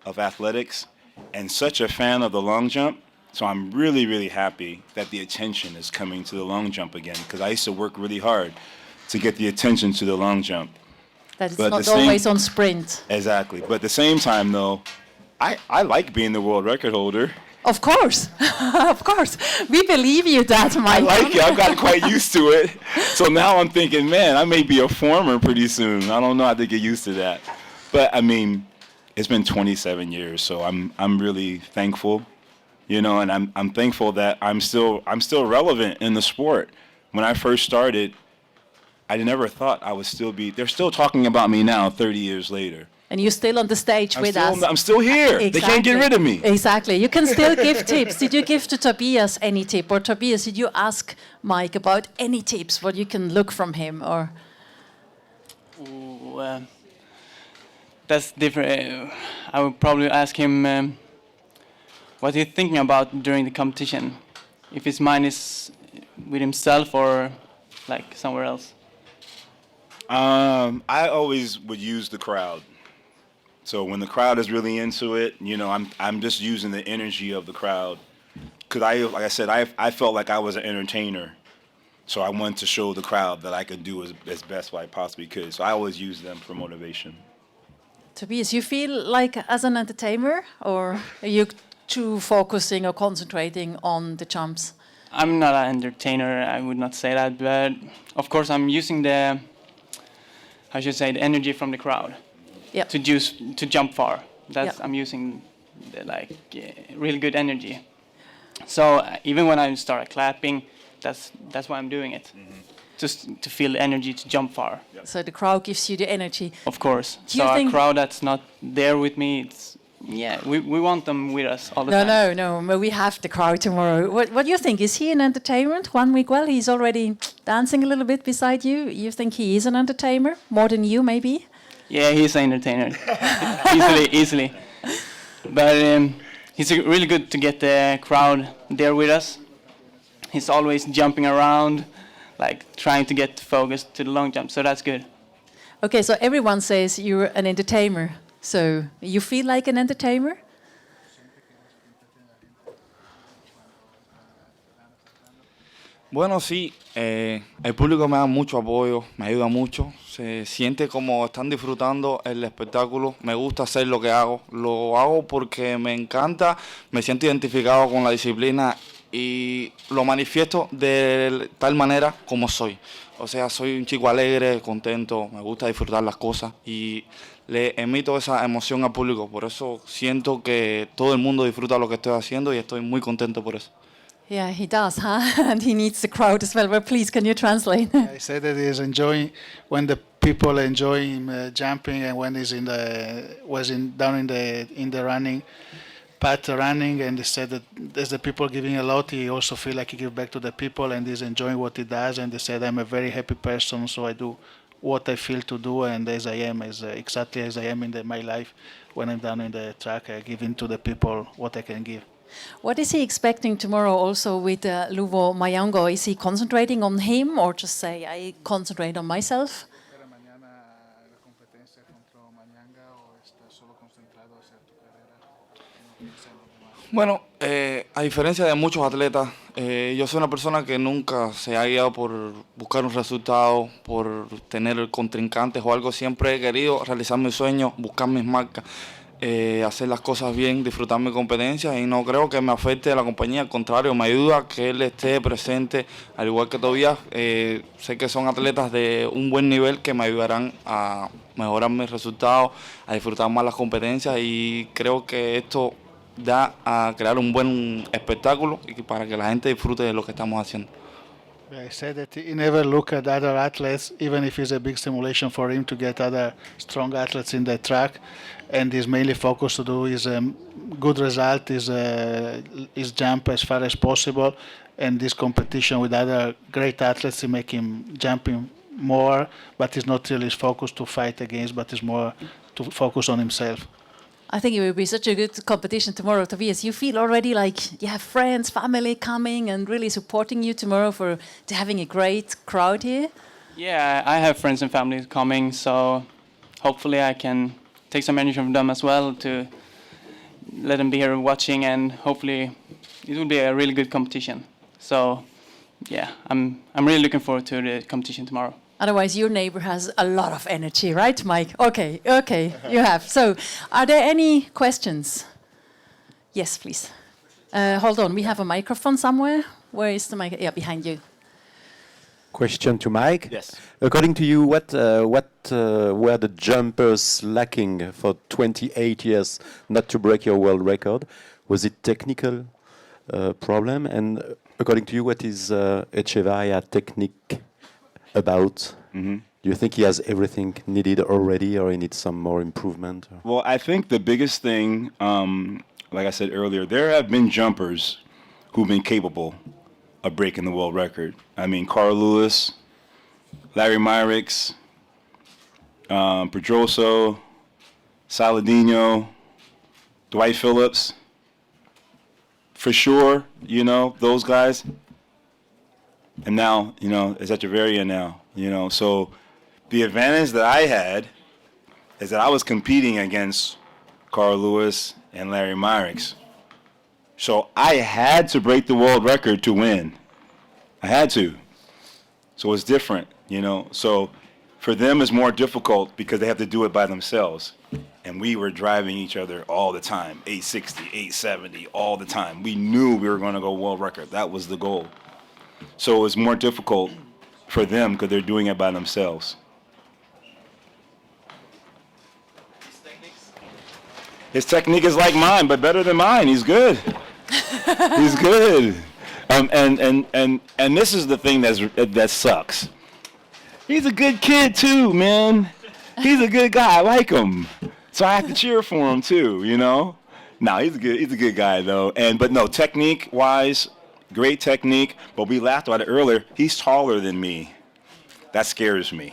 of athletics and such a fan of the long jump. So I'm really, really happy that the attention is coming to the long jump again, because I used to work really hard to get the attention to the long jump. That it's not always on sprint. Exactly. But at the same time, though, I like being the world record holder. Of course. Of course. We believe you that, Mike. I like it. I've gotten quite used to it. So now I'm thinking, man, I may be a former pretty soon. I don't know how to get used to that. But, I mean, it's been 27 years, so I'm really thankful. You know, and I'm thankful that I'm still relevant in the sport. When I first started, I never thought I would still be. They're still talking about me now, 30 years later. And you're still on the stage with us. I'm still here. Exactly. They can't get rid of me. Exactly. You can still give tips. Did you give to Thobias any tip, or Thobias, did you ask Mike about any tips? What you can look from him, or? That's different. I would probably ask him. What he's thinking about during the competition, if his mind is with himself or like somewhere else? I always would use the crowd. So when the crowd is really into it, you know, I'm just using the energy of the crowd. Because like I said, I felt like I was an entertainer. So I wanted to show the crowd that I could do as best I possibly could. So I always use them for motivation. Tobias, you feel like as an entertainer, or are you too focusing or concentrating on the jumps? I'm not an entertainer, I would not say that, but of course I'm using the energy from the crowd to jump far. I'm using the really good energy. So even when I start clapping, that's why I'm doing it. Mm-hmm. Just to feel the energy to jump far. So the crowd gives you the energy. Of course. So a crowd that's not there with me, Yeah, we want them with us all the time. No. We have the crowd tomorrow. What do you think? Is he an entertainment? Juan Miguel, he's already dancing a little bit beside you. You think he is an entertainer? More than you, maybe? Yeah, he's an entertainer. easily. But he's really good to get the crowd there with us. He's always jumping around, like trying to get focused to the long jump, so that's good. Okay, so everyone says you're an entertainer. So you feel like an entertainer? Bueno, sí, el público me da mucho apoyo, me ayuda mucho, se siente como están disfrutando el espectáculo, me gusta hacer lo que hago, lo hago porque me encanta, me siento identificado con la disciplina y lo manifiesto de tal manera como soy. O sea, soy un chico alegre, contento, me gusta disfrutar las cosas y le emito esa emoción al público, por eso siento que todo el mundo disfruta lo que estoy haciendo y estoy muy contento por eso. Yeah, he does, huh? And he needs the crowd as well. But please, can you translate? I said that he is enjoying when the people enjoy him jumping, and when he's down in the running path running, and he said that as the people giving a lot, he also feel like he give back to the people, and he's enjoying what he does. And they said, I'm a very happy person, so I do what I feel to do, and as I am, exactly as I am in my life, when I'm down in the track, I give in to the people what I can give. What is he expecting tomorrow also with Luvo Manyonga? Is he concentrating on him or just say, I concentrate on myself? Bueno, a diferencia de muchos atletas, yo soy una persona que nunca se ha guiado por buscar un resultado, por tener contrincantes o algo. Siempre he querido realizar mis sueños, buscar mis marcas. Hacer las cosas bien, disfrutar mi competencia y no creo que me afecte a la compañía, al contrario, me ayuda que él esté presente, al igual que Thobias. Sé que son atletas de un buen nivel que me ayudarán a mejorar mis resultados, a disfrutar más las competencias y creo que esto da a crear un buen espectáculo y para que la gente disfrute de lo que estamos haciendo. I said that he never look at other athletes, even if it's a big stimulation for him to get other strong athletes in the track, and he's mainly focused to do his good result, his jump as far as possible, and this competition with other great athletes to make him jumping more, but he's not really focused to fight against, but he's more to focus on himself. I think it will be such a good competition tomorrow, Thobias. You feel already like you have friends, family coming and really supporting you tomorrow for having a great crowd here? Yeah, I have friends and family coming, so hopefully I can take some energy from them as well to let them be here watching, and hopefully it will be a really good competition. So yeah, I'm really looking forward to the competition tomorrow. Otherwise, your neighbor has a lot of energy, right, Mike? Okay, you have. So, are there any questions? Yes, please. Hold on, we have a microphone somewhere. Where is the mic? Yeah, behind you. Question to Mike. Yes. According to you, what were the jumpers lacking for 28 years not to break your world record? Was it technical problem? And according to you, what is Echevarria technique about? Mm-hmm. Do you think he has everything needed already, or he needs some more improvement? Well, I think the biggest thing, like I said earlier, there have been jumpers who've been capable of breaking the world record. I mean, Carl Lewis, Larry Myrick's, Pedroso, Saladino, Dwight Phillips. For sure, you know, those guys. And now, you know, it's Echevarria now, you know. So the advantage that I had is that I was competing against Carl Lewis and Larry Myrick's. So I had to break the world record to win. I had to. So it's different, you know. So for them it's more difficult because they have to do it by themselves. And we were driving each other all the time, 860, 870, all the time. We knew we were going to go world record. That was the goal. So it's more difficult for them because they're doing it by themselves. His technique is like mine, but better than mine. He's good. He's good. And this is the thing that sucks. He's a good kid too, man. He's a good guy. I like him. So I have to cheer for him too, you know? No, he's a good guy though. But no, technique wise, great technique, but we laughed about it earlier. He's taller than me. That scares me.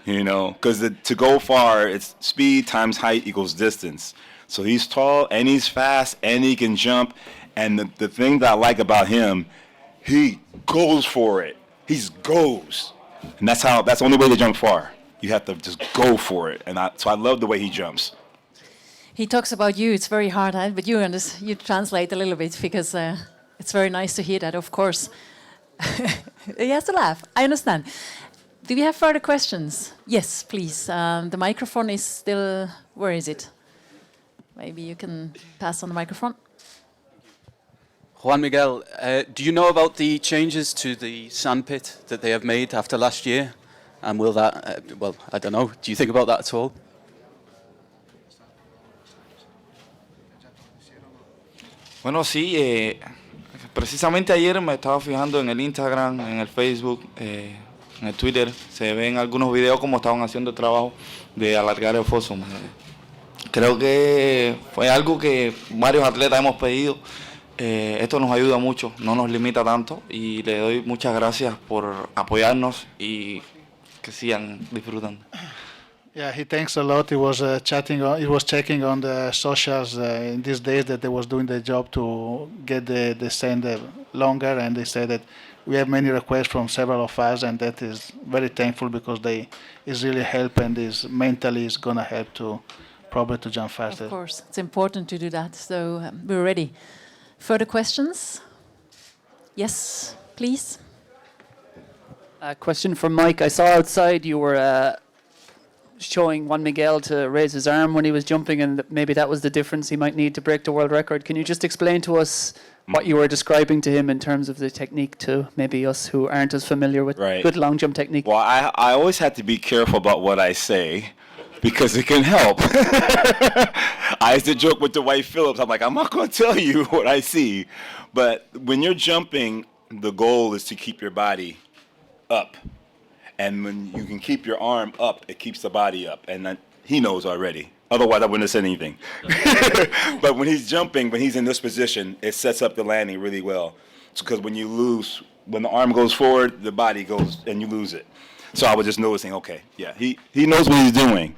You know, because to go far, it's speed times height equals distance. So he's tall and he's fast and he can jump. And the thing that I like about him, he goes for it. He goes. And that's the only way to jump far. You have to just go for it. And so I love the way he jumps. He talks about you. It's very hard, but you translate a little bit because it's very nice to hear that, of course. He has to laugh. I understand. Do we have further questions? Yes, please. The microphone is still... Where is it? Maybe you can pass on the microphone. Juan Miguel, do you know about the changes to the sandpit that they have made after last year? And will that, well, I don't know, do you think about that at all? Bueno, sí, precisamente ayer me estaba fijando en el Instagram, en el Facebook, en el Twitter, se ven algunos videos como estaban haciendo el trabajo de alargar el foso. Creo que fue algo que varios atletas hemos pedido. Esto nos ayuda mucho, no nos limita tanto y le doy muchas gracias por apoyarnos y que sigan disfrutando. Yeah, he thanks a lot. He was he was checking on the socials in these days that they was doing the job to get the sand longer, and they said that we have many requests from several of us, and that is very thankful because they is really help and is mentally is gonna help to probably to jump faster. Of course, it's important to do that. So we're ready. Further questions? Yes, please. A question from Mike. I saw outside you were showing Juan Miguel to raise his arm when he was jumping, and maybe that was the difference he might need to break the world record. Can you just explain to us what you were describing to him in terms of the technique to maybe us who aren't as familiar with good long jump technique? Well, I always have to be careful about what I say because it can help. I used to joke with Dwight Phillips. I'm like, I'm not going to tell you what I see. But when you're jumping, the goal is to keep your body up. And when you can keep your arm up, it keeps the body up. And he knows already. Otherwise, I wouldn't have said anything. But when he's jumping, when he's in this position, it sets up the landing really well. Because when the arm goes forward, the body goes, and you lose it. So I was just noticing, okay, yeah, he knows what he's doing.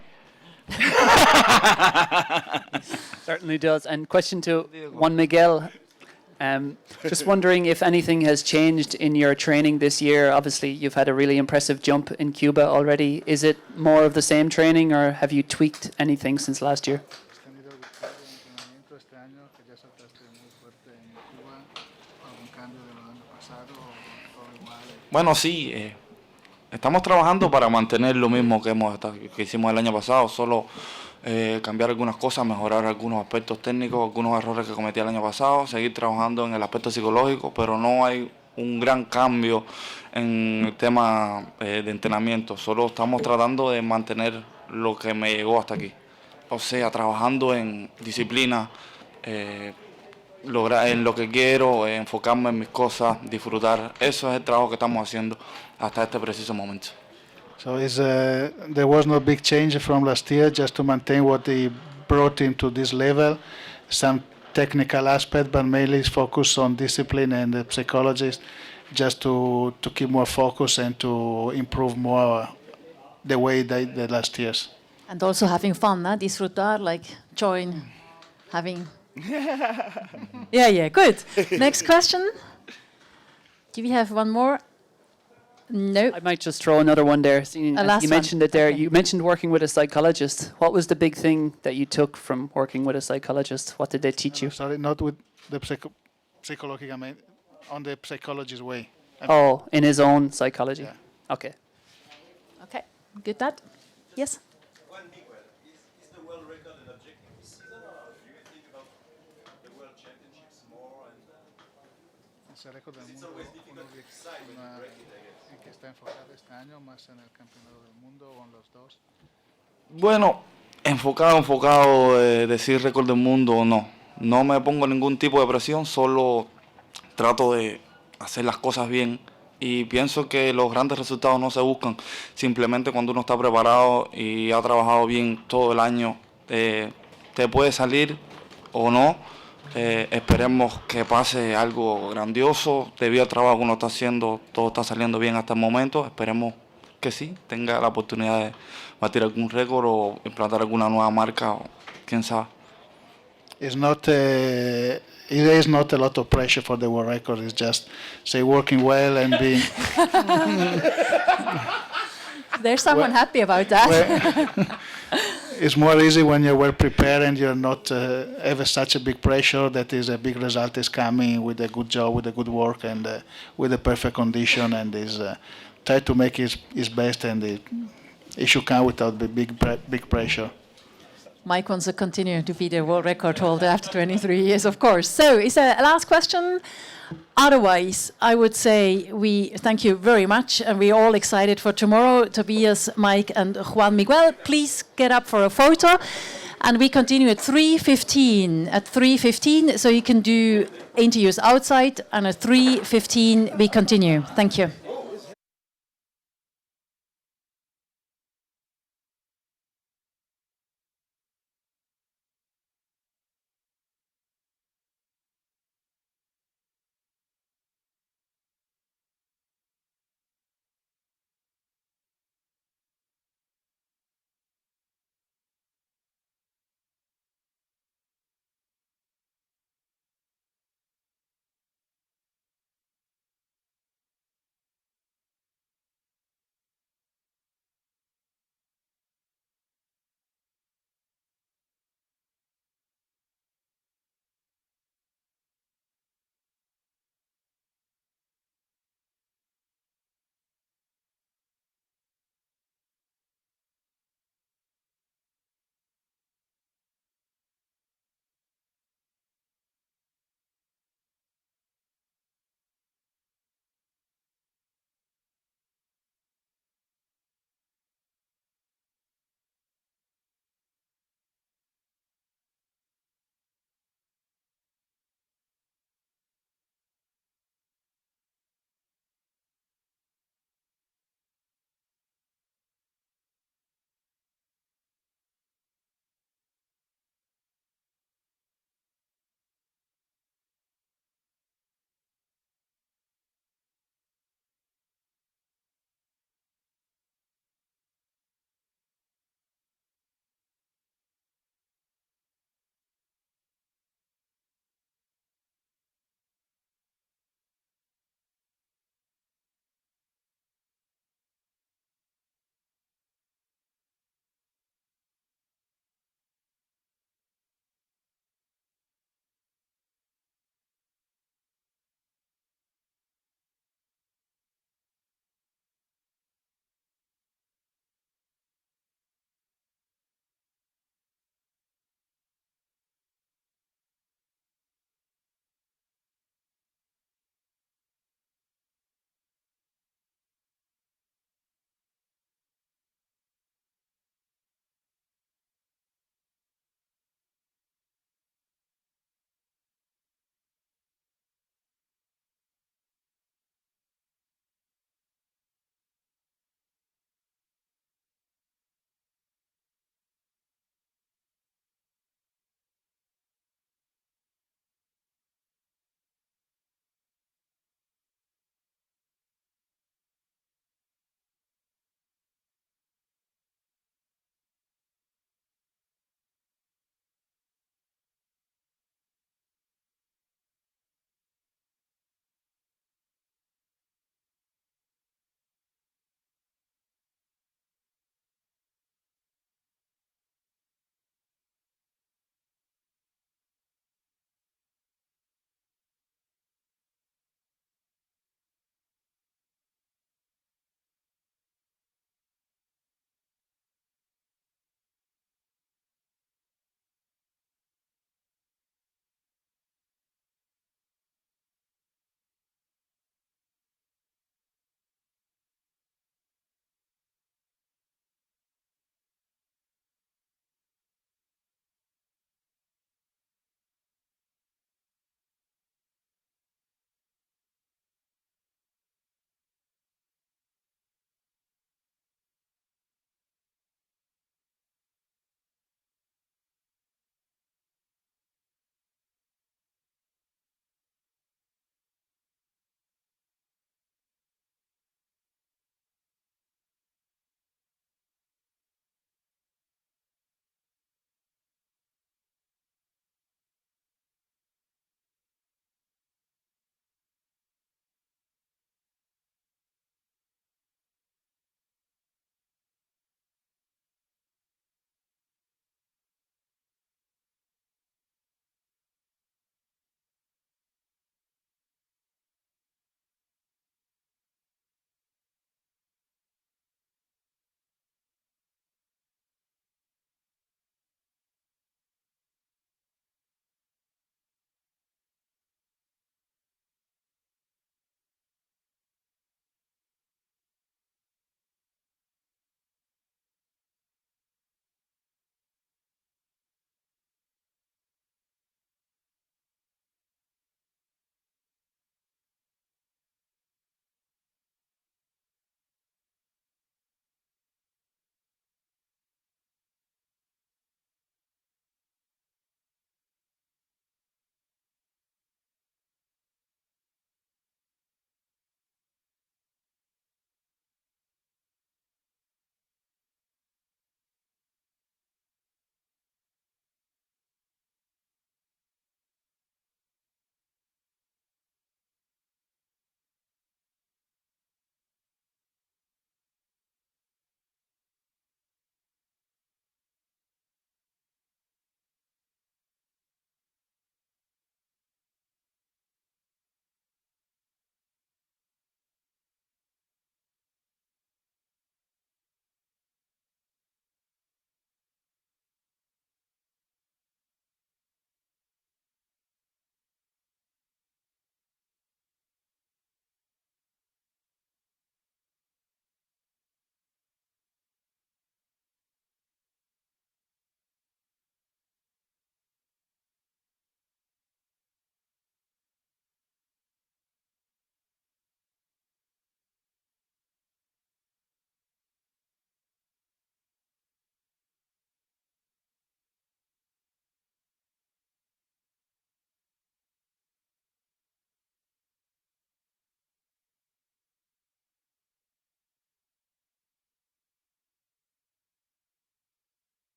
Certainly does. And question to Juan Miguel. Just wondering if anything has changed in your training this year. Obviously, you've had a really impressive jump in Cuba already. Is it more of the same training, or have you tweaked anything since last year? Bueno, sí, estamos trabajando para mantener lo mismo que hicimos el año pasado, solo cambiar algunas cosas, mejorar algunos aspectos técnicos, algunos errores que cometí el año pasado, seguir trabajando en el aspecto psicológico, pero no hay un gran cambio en el tema de entrenamiento, solo estamos tratando de mantener lo que me llegó hasta aquí. O sea, trabajando en disciplina, lograr en lo que quiero, enfocarme en mis cosas, disfrutar. Eso es el trabajo que estamos haciendo hasta este preciso momento. So there was no big change from last year, just to maintain what they brought into this level, some technical aspect, but mainly focus on discipline and the psychologist, just to keep more focus and to improve more the way they did last years. And also having fun, disfrutar, like join, having... yeah, good. Next question. Do we have one more? No. I might just throw another one there. You mentioned it there. Okay. You mentioned working with a psychologist. What was the big thing that you took from working with a psychologist? What did they teach you? Sorry, not with the psychology, I mean, on the psychologist way. In his own psychology. Yeah. Okay. Okay, good that. Yes? Is the world record an objective this season, or do you think about the world championships more? It's always difficult to decide when you break it, I guess. ¿Que está enfocado este año más en el campeonato del mundo o en los dos? Bueno, enfocado, decir récord del mundo o no. No me pongo ningún tipo de presión, solo trato de hacer las cosas bien. Y pienso que los grandes resultados no se buscan simplemente cuando uno está preparado y ha trabajado bien todo el año te puede salir o no. Esperemos que pase algo grandioso. Debido al trabajo que uno está haciendo, todo está saliendo bien hasta el momento. Esperemos que sí, tenga la oportunidad de batir algún récord o implantar alguna nueva marca, o quién sabe. It's not. There is not a lot of pressure for the world record. It's just say working well and being. There's someone happy about that. It's more easy when you're well prepared and you're not have such a big pressure that is a big result is coming with a good job, with a good work, and with a perfect condition, and is try to make his best, and it should come without big pressure. Mike wants to continue to be the world record holder after 23 years, of course. So, is a last question? Otherwise, I would say we thank you very much, and we're all excited for tomorrow. Thobias, Mike, and Juan Miguel, please get up for a photo. And we continue at 3:15. At 3:15, so you can do interviews outside, and at 3:15 we continue. Thank you.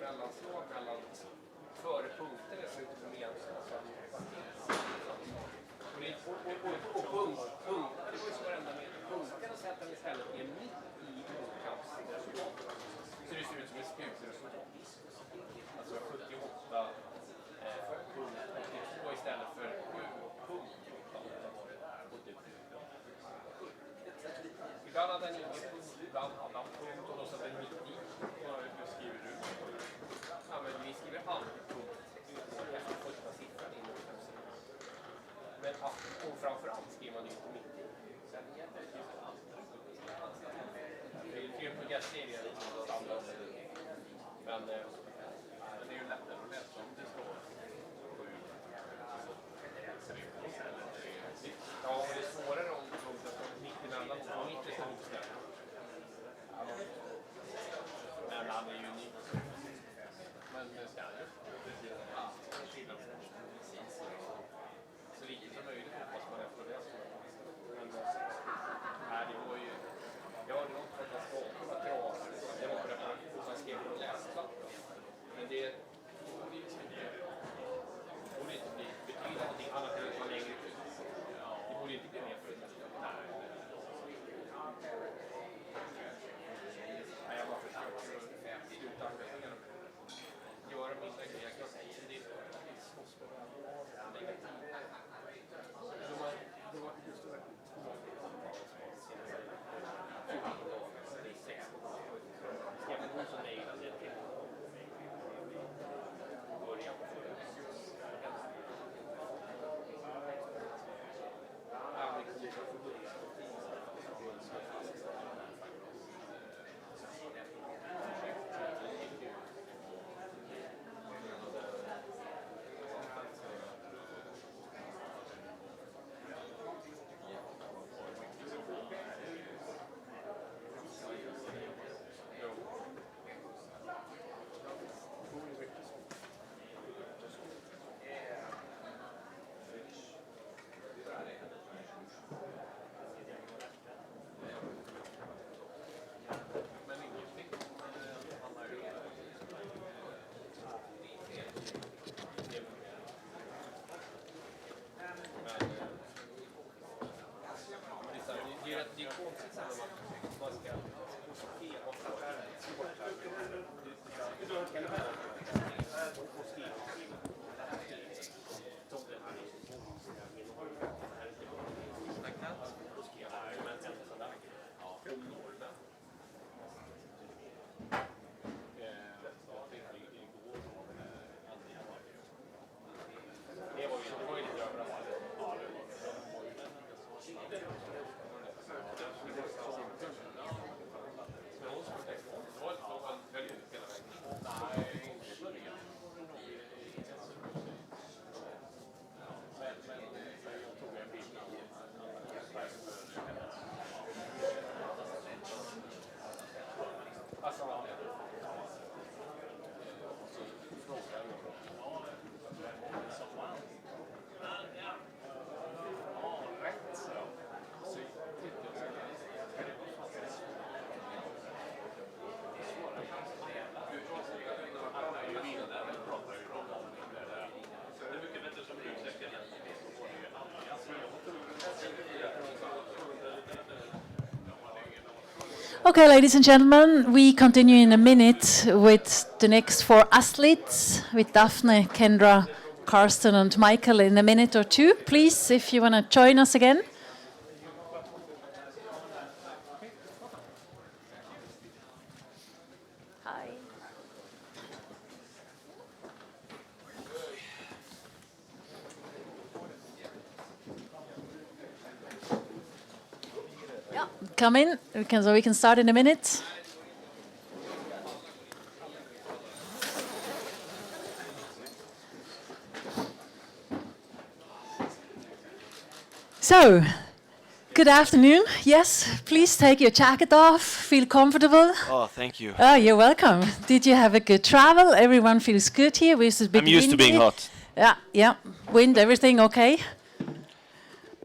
mellanslag mellan före punkter och slutet på medlemskap. Och punkter, det var ju så varenda med. Punkterna sätter han istället är mitt i målkampsresultatet. Så det ser ut som ett spjutresultat. Alltså 78 punkter istället för 7 punkter. Ibland hade han ingen punkt, ibland hade han punkt och då satt den mitt i. Hur skriver du? Ja, men vi skriver alltid punkt efter första siffran inom hemsidan. Men och framförallt skriver man ju inte mitt i. Sen gäller det just andra. Det är 3 programserier standard. Men det är ju lättare att läsa om det står 7. Ja, och det är svårare om punkten står mitt emellan och 90 står uppställd. Men han är ju unik. Men ska han ju. Så lite som möjligt hoppas man efter det. Men nej, det var ju... Jag har något katastrof att dra. Det var preparation som skrev på läsplatta. Men det borde inte betyda någonting annat än att man lägger ut. Det borde inte bli mer för det. Nej, jag bara försöker sluta engagera mig. Göra mina grejer. Jag kan säga det. Det är slåss på negativ. Det var just det där. Okay, ladies and gentlemen, we continue in a minute with the next 4 athletes, with Dafne, Kendra, Karsten and Miguel in a minute or two. Please, if you want to join us again. Hi. Yeah, come in, so we can start in a minute. So, good afternoon. Yes, please take your jacket off. Feel comfortable. Oh, thank you. Oh, you're welcome. Did you have a good travel? Everyone feels good here. I'm used to being hot. Yeah. Wind, everything okay?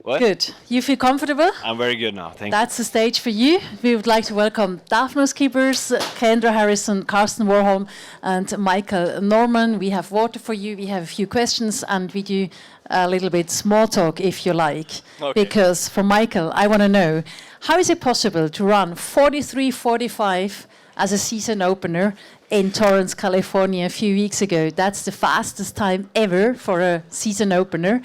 What? Good. You feel comfortable? I'm very good now. Thank That's the stage for you. We would like to welcome Dafne Schippers, Kendra Harrison, Karsten Warholm, and Michael Norman. We have water for you. We have a few questions, and we do a little bit small talk, if you like. Okay. Because for Michael, I want to know, how is it possible to run 43:45 as a season opener in Torrance, California a few weeks ago? That's the fastest time ever for a season opener.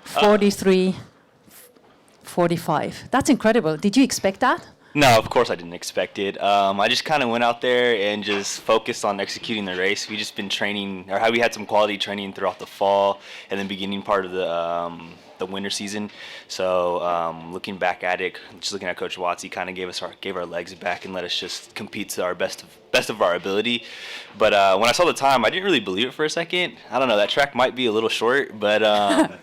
43:45. That's incredible. Did you expect that? No, of course I didn't expect it. I just kind of went out there and just focused on executing the race. We just been training, or we had some quality training throughout the fall and then beginning part of the winter season. So looking back at it, just looking at Coach Watts, he kind of gave our legs back and let us just compete to our best of our ability. But when I saw the time, I didn't really believe it for a second. I don't know, that track might be a little short, but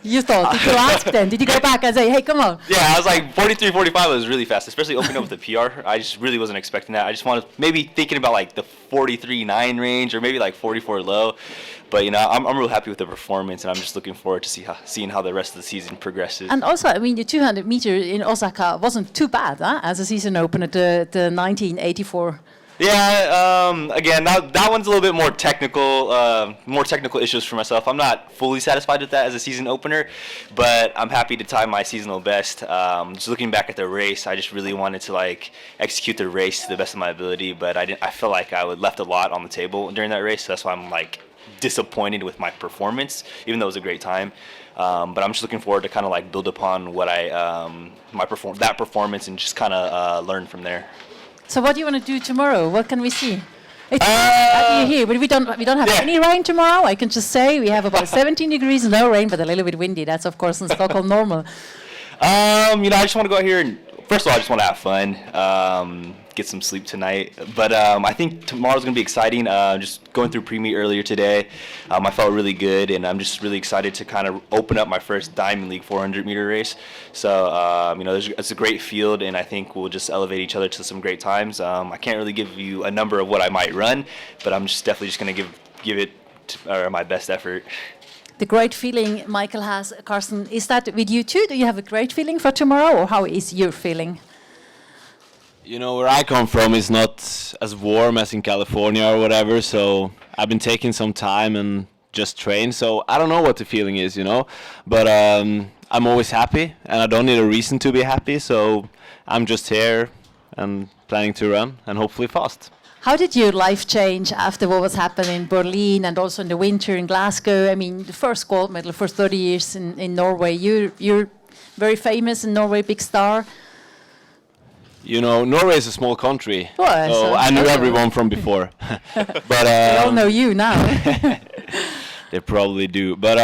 you thought? Did you ask them? Did you go back and say, "Hey, come on"? Yeah, I was like 43:45 was really fast, especially opening up with the PR. I just really wasn't expecting that. I just wanted maybe thinking about like the 43.9 range or maybe like 44 low. But you know, I'm real happy with the performance, and I'm just looking forward to seeing how the rest of the season progresses. And also, I mean, the 200 meter in Osaka wasn't too bad, as a season opener, the 1984. Yeah, again, that one's a little bit more technical issues for myself. I'm not fully satisfied with that as a season opener, but I'm happy to tie my seasonal best. Just looking back at the race, I just really wanted to like execute the race to the best of my ability, but I felt like I left a lot on the table during that race, so that's why I'm like disappointed with my performance, even though it was a great time. But I'm just looking forward to kind of like build upon what that performance and just kind of learn from there. So what do you want to do tomorrow? What can we see? It's here, but we don't have any rain tomorrow. I can just say we have about 17 degrees, no rain, but a little bit windy. That's of course in Stockholm normal. You know, I just want to go out here and first of all, I just want to have fun, get some sleep tonight. But I think tomorrow's going to be exciting. Just going through pre-meet earlier today, I felt really good, and I'm just really excited to kind of open up my first Diamond League 400-meter race. So, you know, it's a great field, and I think we'll just elevate each other to some great times. I can't really give you a number of what I might run, but I'm just definitely just going to give it my best effort. The great feeling Michael has, Karsten, is that with you too? Do you have a great feeling for tomorrow, or how is your feeling? You know, where I come from is not as warm as in California or whatever, so I've been taking some time and just train, so I don't know what the feeling is, you know, but I'm always happy, and I don't need a reason to be happy, so I'm just here and planning to run, and hopefully fast. How did your life change after what was happening in Berlin and also in the winter in Glasgow? I mean, the first gold medal for 30 years in Norway. You're very famous in Norway, big star. You know, Norway is a small country, well, so I knew everyone from before. But they all know you now. They probably do. But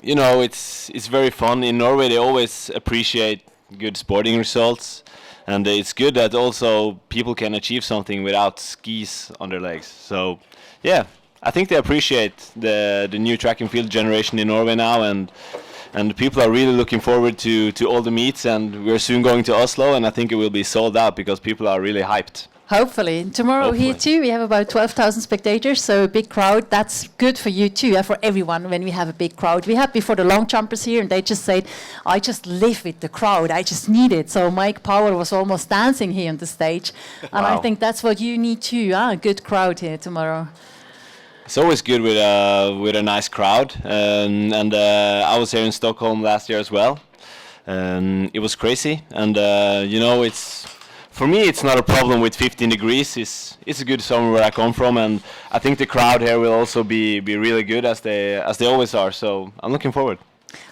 you know, it's very fun in Norway. They always appreciate good sporting results. And it's good that also people can achieve something without skis on their legs. So, yeah, I think they appreciate the new track and field generation in Norway now, and people are really looking forward to all the meets. And we're soon going to Oslo, and I think it will be sold out because people are really hyped. Hopefully. Tomorrow here too, we have about 12,000 spectators, so a big crowd. That's good for you too, for everyone when we have a big crowd. We had before the long jumpers here, and they just said, I just live with the crowd, I just need it. So Mike Powell was almost dancing here on the stage. And I think that's what you need too, a good crowd here tomorrow. It's always good with a nice crowd. And I was here in Stockholm last year as well. It was crazy. And, you know, for me, it's not a problem with 15 degrees. It's a good summer where I come from, and I think the crowd here will also be really good as they always are. So I'm looking forward.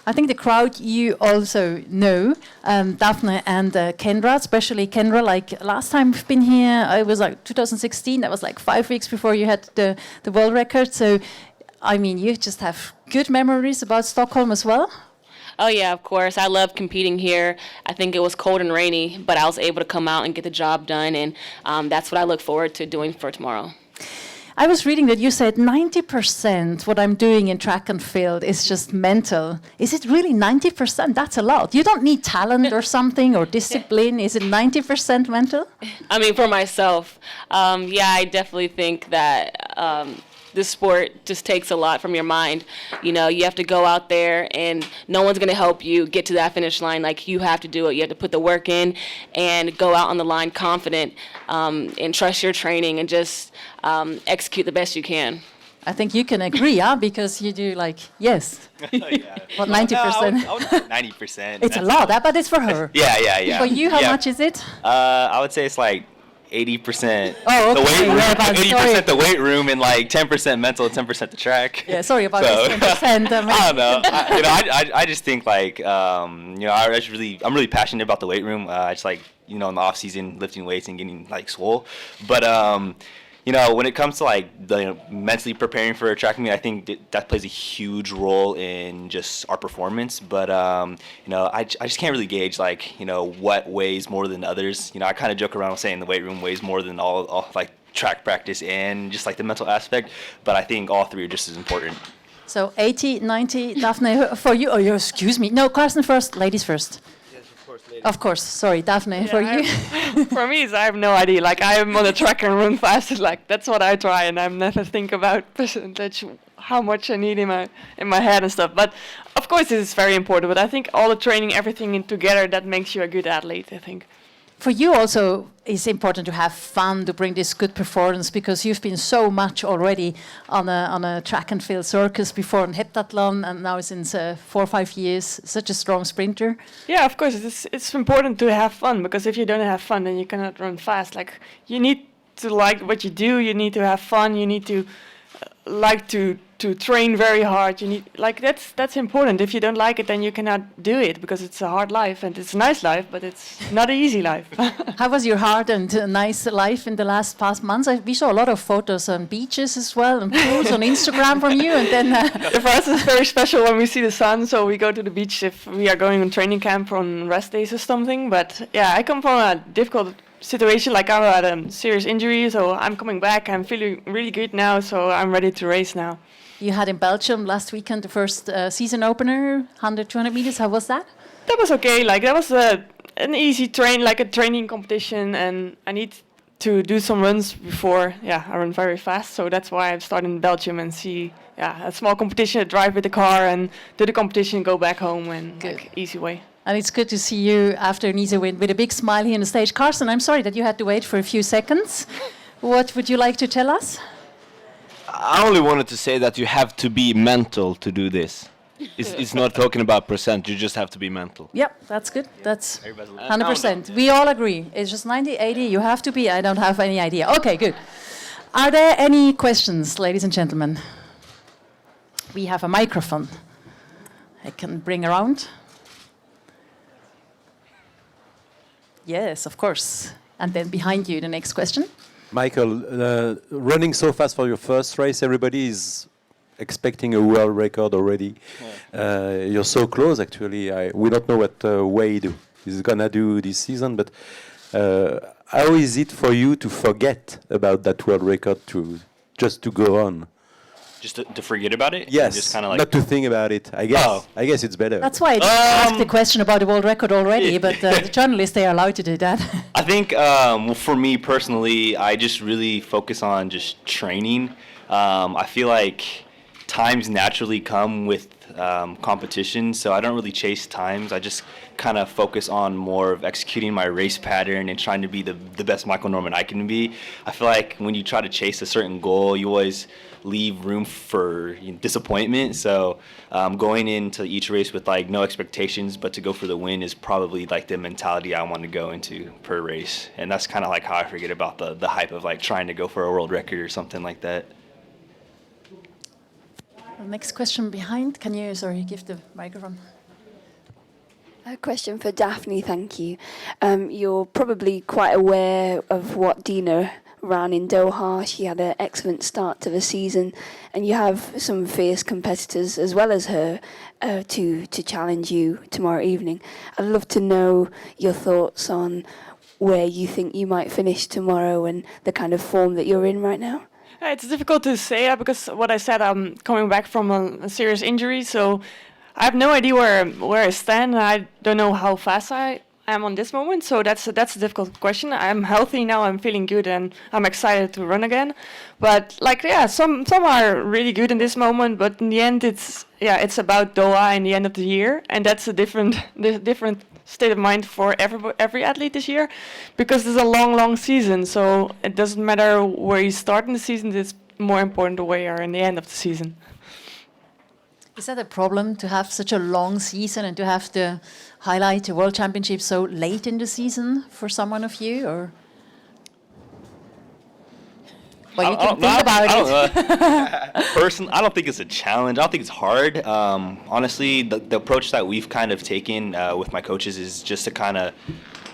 I think the crowd you also know, Dafne and Kendra, especially Kendra. Like last time we've been here, it was like 2016. That was like 5 weeks before you had the world record. So, I mean, you just have good memories about Stockholm as well. Oh, yeah, of course. I love competing here. I think it was cold and rainy, but I was able to come out and get the job done, and that's what I look forward to doing for tomorrow. I was reading that you said 90% what I'm doing in track and field is just mental. Is it really 90%? That's a lot. You don't need talent or something or discipline. Is it 90% mental? I mean, for myself, yeah, I definitely think that this sport just takes a lot from your mind. You know, you have to go out there and no one's going to help you get to that finish line. Like, you have to do it. You have to put the work in and go out on the line confident, and trust your training and just execute the best you can. I think you can agree, huh? Because you do like, yes. Yeah. What, 90%? I would say 90%. It's a lot, but it's for her. Yeah. For you, how Yeah. much is it? I would say it's like 80%. Oh, okay. The weight room, Yeah, but 80% sorry. the weight room, and like 10% mental, 10% the track. Yeah, sorry about So- this 10%. I don't know. I just think like I'm really passionate about the weight room. I just like in the off season lifting weights and getting like swole. But when it comes to like mentally preparing for a track meet, I think that plays a huge role in just our performance. But I just can't really gauge like what weighs more than others. I kind of joke around saying the weight room weighs more than all like track practice and just like the mental aspect. But I think all three are just as important. So 80, 90, Dafne, for you. Oh, excuse me. No, Karsten first, ladies first. Of course, sorry, Dafne, for you. For me, I have no idea. Like, I'm on a track and run fast. Like, that's what I try, and I never think about percentage, how much I need in my head and stuff. But of course, it is very important. But I think all the training, everything in together, that makes you a good athlete, I think. For you also, it's important to have fun to bring this good performance, because you've been so much already on a track and field circus before in heptathlon, and now since 4 or 5 years, such a strong sprinter. Yeah, of course, it's important to have fun, because if you don't have fun, then you cannot run fast. Like, you need to like what you do, you need to have fun, you need to like to train very hard. You need that's important. If you don't like it, then you cannot do it, because it's a hard life, and it's a nice life, but it's not an easy life. How was your hard and nice life in the past months? We saw a lot of photos on beaches as well, and pools on Instagram from you, and then... For us, it's very special when we see the sun, so we go to the beach if we are going on training camp on rest days or something. But yeah, I come from a difficult situation. Like, I had a serious injury, so I'm coming back. I'm feeling really good now, so I'm ready to race now. You had in Belgium last weekend the first season opener, 100, 200 meters. How was that? That was okay. Like, that was an easy training competition, and I need to do some runs before. Yeah, I run very fast, so that's why I started in Belgium and see a small competition, drive with the car and do the competition, go back home, and like, easy way. And it's good to see you after an easy win with a big smile here on the stage. Karsten, I'm sorry that you had to wait for a few seconds. What would you like to tell us? I only wanted to say that you have to be mental to do this. It's not talking about percent, you just have to be mental. Yep, that's good. That's 100%. We all agree. It's just 90, 80, you have to be. I don't have any idea. Okay, good. Are there any questions, ladies and gentlemen? We have a microphone I can bring around. Yes, of course. And then behind you, the next question. Michael, running so fast for your first race, everybody is expecting a world record already. Yeah. You're so close, actually. We don't know what Wade is going to do this season, but how is it for you to forget about that world record, just to go on? Just to forget about it? Yes, just kind of like not to think about it. I guess it's better. That's why I asked the question about the world record already, but the journalists, they are allowed to do that. I think for me personally, I just really focus on just training. I feel like times naturally come with competition, so I don't really chase times. I just kind of focus on more of executing my race pattern and trying to be the best Michael Norman I can be. I feel like when you try to chase a certain goal, you always leave room for disappointment. So going into each race with like no expectations but to go for the win is probably like the mentality I want to go into per race. And that's kind of like how I forget about the hype of like trying to go for a world record or something like that. Next question behind. Can you, give the microphone? A question for Dafne, thank you. You're probably quite aware of what Dina ran in Doha. She had an excellent start to the season, and you have some fierce competitors as well as her to challenge you tomorrow evening. I'd love to know your thoughts on where you think you might finish tomorrow and the kind of form that you're in right now. It's difficult to say because what I said, I'm coming back from a serious injury, so I have no idea where I stand. I don't know how fast I am on this moment. So that's a difficult question. I'm healthy now. I'm feeling good, and I'm excited to run again. But some are really good in this moment. But in the end, it's about Doha in the end of the year, and that's a different state of mind for every athlete this year, because there's a long season. So it doesn't matter where you start in the season. It's more important where you are in the end of the season. Is that a problem to have such a long season and to have to highlight the World Championship so late in the season for someone of you, or? Well, you can think about it. I don't think it's a challenge. I don't think it's hard. Honestly, the approach that we've kind of taken with my coaches is just to kind of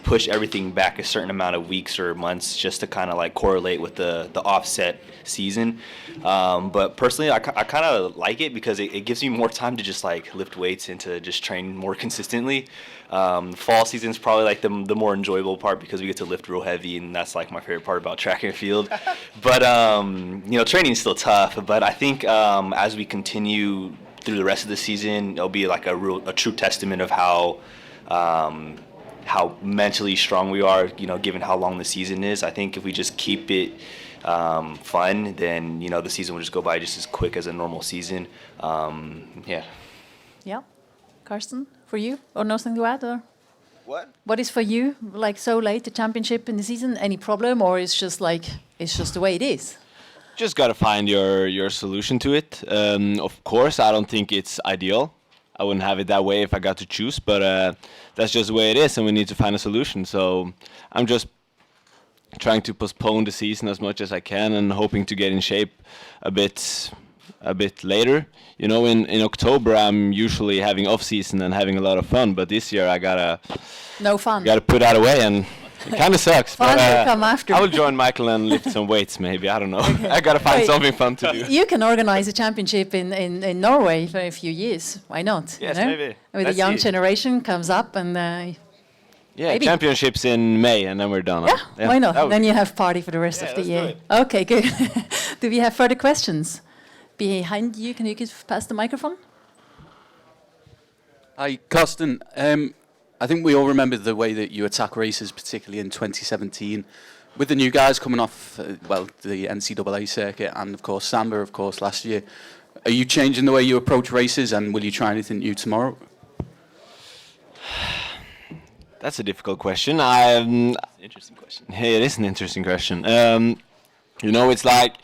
push everything back a certain amount of weeks or months, just to kind of like correlate with the offset season. But personally, I kind of like it because it gives me more time to just like lift weights and to just train more consistently. Fall season is probably like the more enjoyable part because we get to lift real heavy, and that's like my favorite part about track and field. But training is still tough. But I think as we continue through the rest of the season, it'll be like a true testament of how mentally strong we are, given how long the season is. I think if we just keep it fun, then, the season will just go by just as quick as a normal season. Yeah. Yeah. Karsten, for you? Or nothing to add? Or? What? What is for you, like so late, the championship in the season? Any problem, or it's just the way it is? Just got to find your solution to it. Of course, I don't think it's ideal. I wouldn't have it that way if I got to choose, but that's just the way it is, and we need to find a solution. So I'm just trying to postpone the season as much as I can and hoping to get in shape a bit later. In October I'm usually having off season and having a lot of fun, but this year I gotta put that away, and it kind of sucks. Fun but will come after. I will join Michael and lift some weights, maybe. I don't know. Okay. I gotta find something fun to do. You can organize a championship in Norway for a few years. Why not? Yes, maybe. With the young generation comes up and. Maybe. Championships in May, and then we're done. Yeah, why not? Then you have party for the rest of the year. Okay, good. Do we have further questions? Behind you, can you pass the microphone? Hi, Karsten. I think we all remember the way that you attack races, particularly in 2017, with the new guys coming off, the NCAA circuit, and of course Sandra, last year. Are you changing the way you approach races, and will you try anything new tomorrow? That's a difficult question. Interesting question. Hey, it is an interesting question. It's like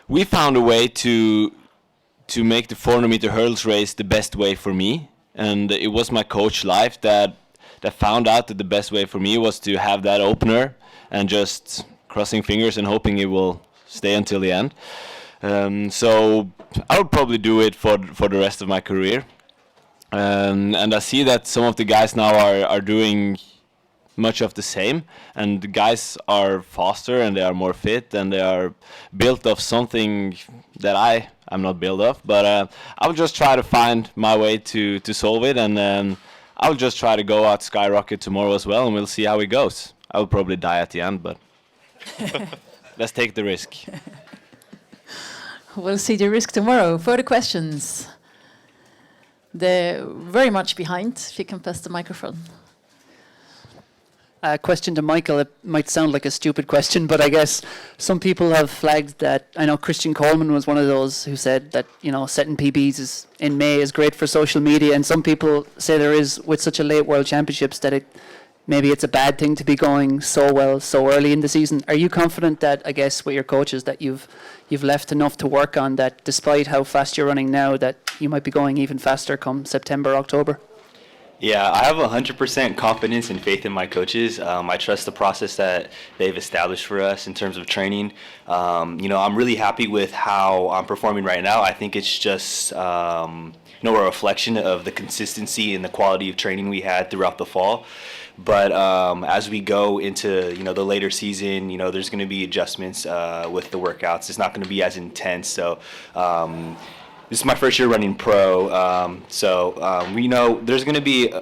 we found a way to make the 400-meter hurdles race the best way for me, and it was my coach Leif that found out that the best way for me was to have that opener and just crossing fingers and hoping it will stay until the end. So I would probably do it for the rest of my career. And I see that some of the guys now are doing much of the same, and the guys are faster and they are more fit and they are built of something that I'm not built of. But I'll just try to find my way to solve it, and then I'll just try to go out skyrocket tomorrow as well, and we'll see how it goes. I'll probably die at the end, but let's take the risk. We'll see the risk tomorrow. Further questions? They're very much behind. If you can pass the microphone. Question to Michael. It might sound like a stupid question, but I guess some people have flagged that. I know Christian Coleman was one of those who said that setting PBs in May is great for social media, and some people say there is, with such a late World Championships, that maybe it's a bad thing to be going so well so early in the season. Are you confident that, I guess, with your coaches, that you've left enough to work on, that despite how fast you're running now, that you might be going even faster come September, October? Yeah, I have 100% confidence and faith in my coaches. I trust the process that they've established for us in terms of training. I'm really happy with how I'm performing right now. I think it's just a reflection of the consistency and the quality of training we had throughout the fall. But as we go into the later season, there's going to be adjustments with the workouts. It's not going to be as intense. So this is my first year running pro. There's going to be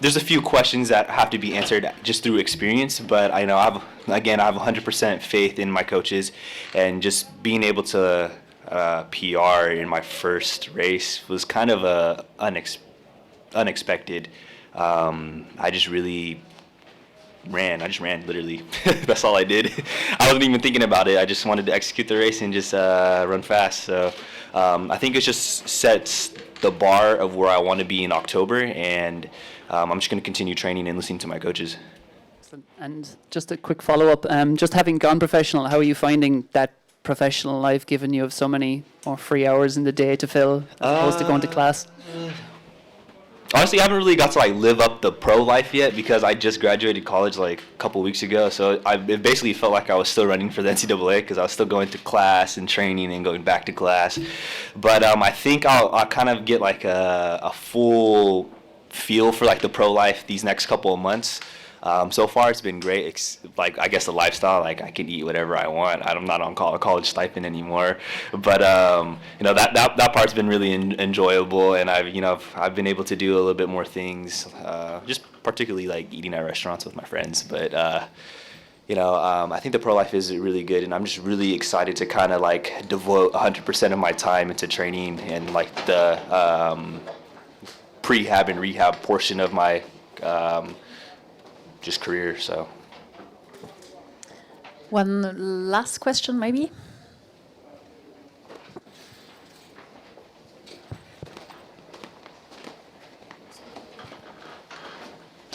there's a few questions that have to be answered just through experience. But I have 100% faith in my coaches, and just being able to PR in my first race was kind of unexpected. I just really ran. I just ran, literally. That's all I did. I wasn't even thinking about it. I just wanted to execute the race and just run fast. So I think it just sets the bar of where I want to be in October, and I'm just going to continue training and listening to my coaches. And just a quick follow-up, just having gone professional, how are you finding that professional life, given you have so many more free hours in the day to fill as opposed to going to class? Honestly, I haven't really got to like live up the pro life yet because I just graduated college like a couple weeks ago. So it basically felt like I was still running for the NCAA because I was still going to class and training and going back to class. But I think I'll kind of get like a full feel for like the pro life these next couple of months. So far, it's been great. Like I guess the lifestyle, like I can eat whatever I want. I'm not on a college stipend anymore, but that part's been really enjoyable, and I've been able to do a little bit more things, just particularly like eating at restaurants with my friends. But I think the pro life is really good, and I'm just really excited to kind of like devote 100% of my time into training and like the prehab and rehab portion of my just career. So one last question maybe.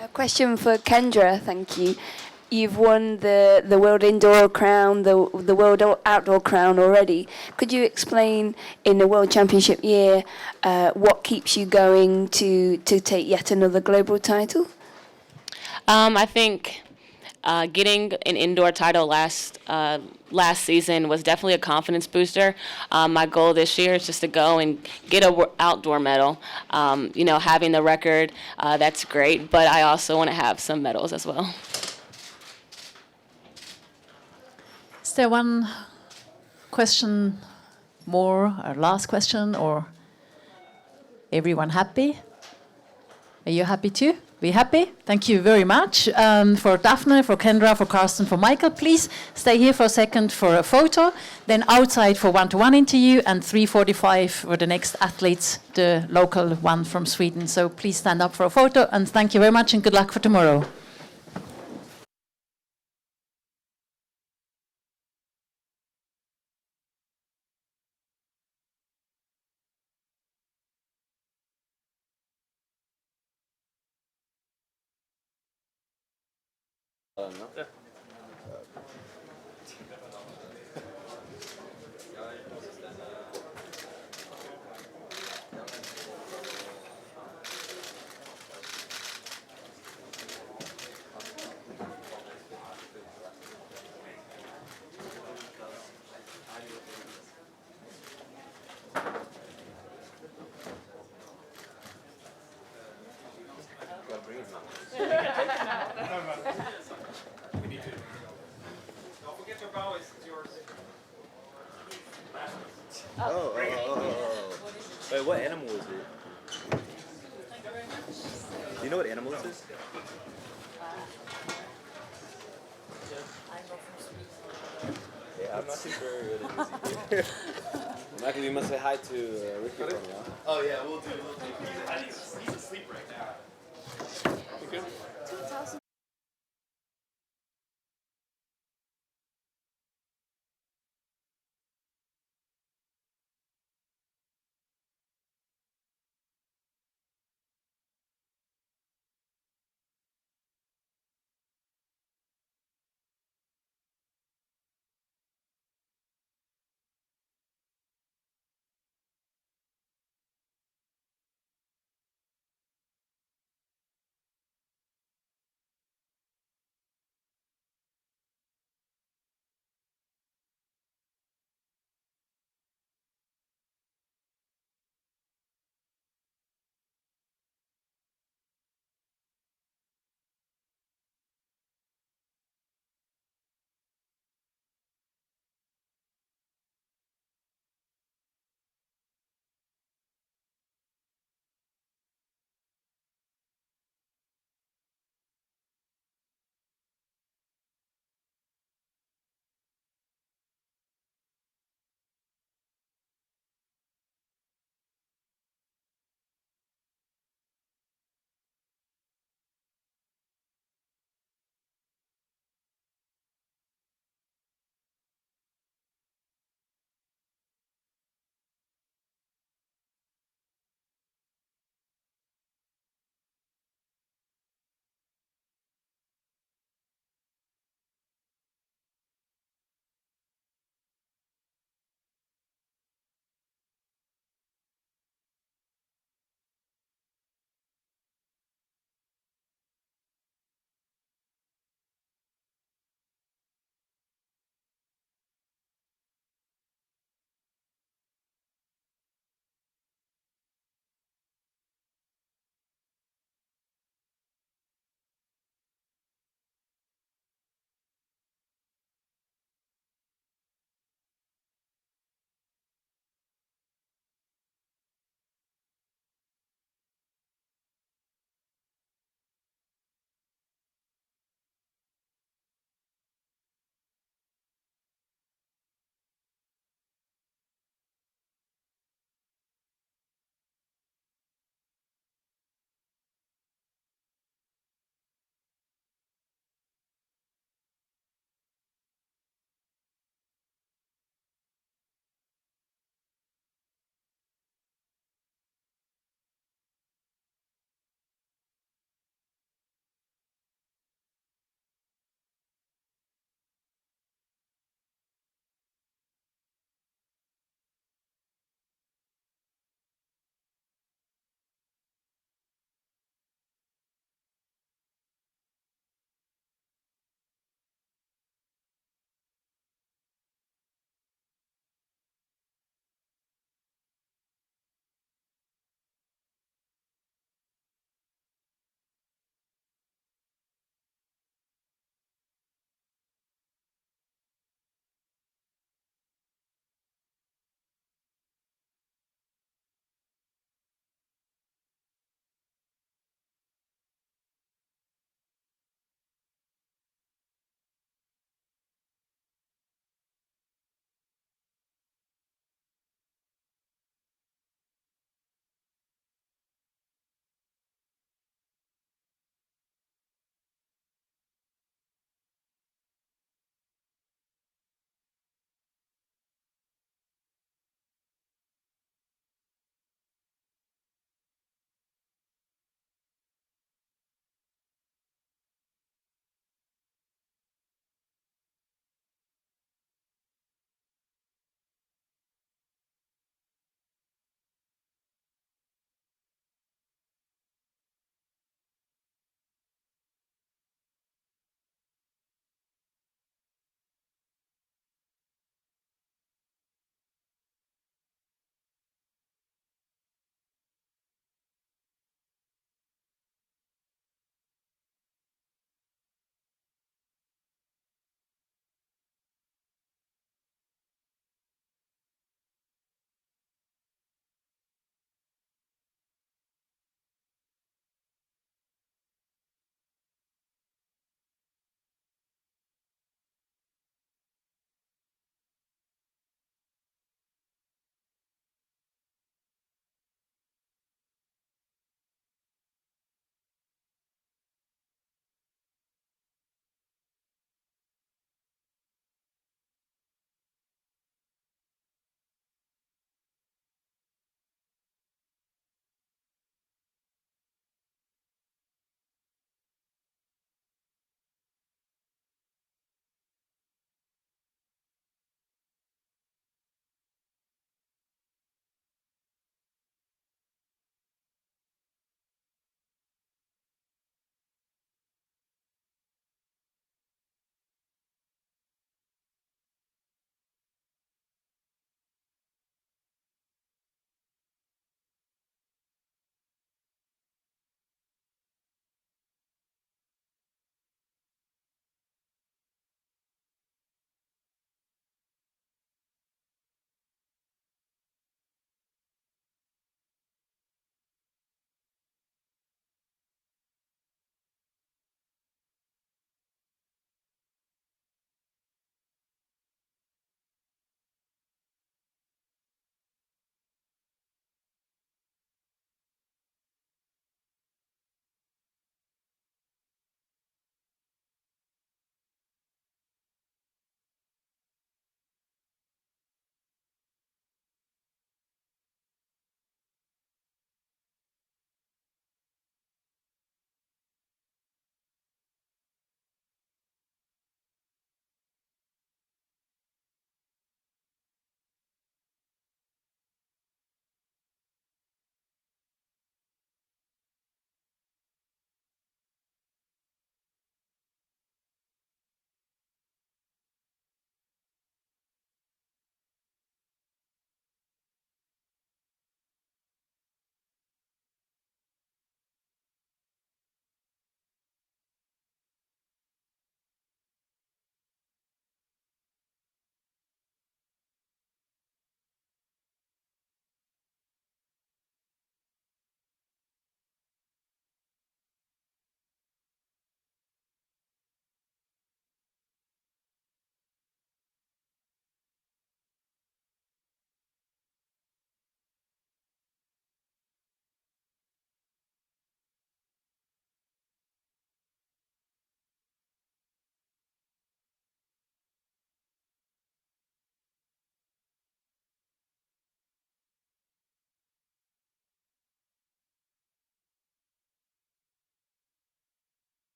A question for Kendra, thank you. You've won the World Indoor Crown, the World Outdoor Crown already. Could you explain in the World Championship year what keeps you going to take yet another global title? I think getting an indoor title last season was definitely a confidence booster. My goal this year is just to go and get an outdoor medal. Having the record, that's great, but I also want to have some medals as well. Is there one question more, or last question, or everyone happy? Are you happy too? We happy? Thank you very much. For Dafne, for Kendra, for Karsten, for Michael, please stay here for a second for a photo. Then outside for one-to-one interview, and 3:45 for the next athletes, the local one from Sweden. So please stand up for a photo, and thank you very much, and good luck for tomorrow. No? Wait, what animal is it? Do you know what animal this is? Yeah, I'm not too sure what it is either. Michael, you must say hi to Ricky for me, huh? Oh yeah, we'll do. He's asleep right now. Okay.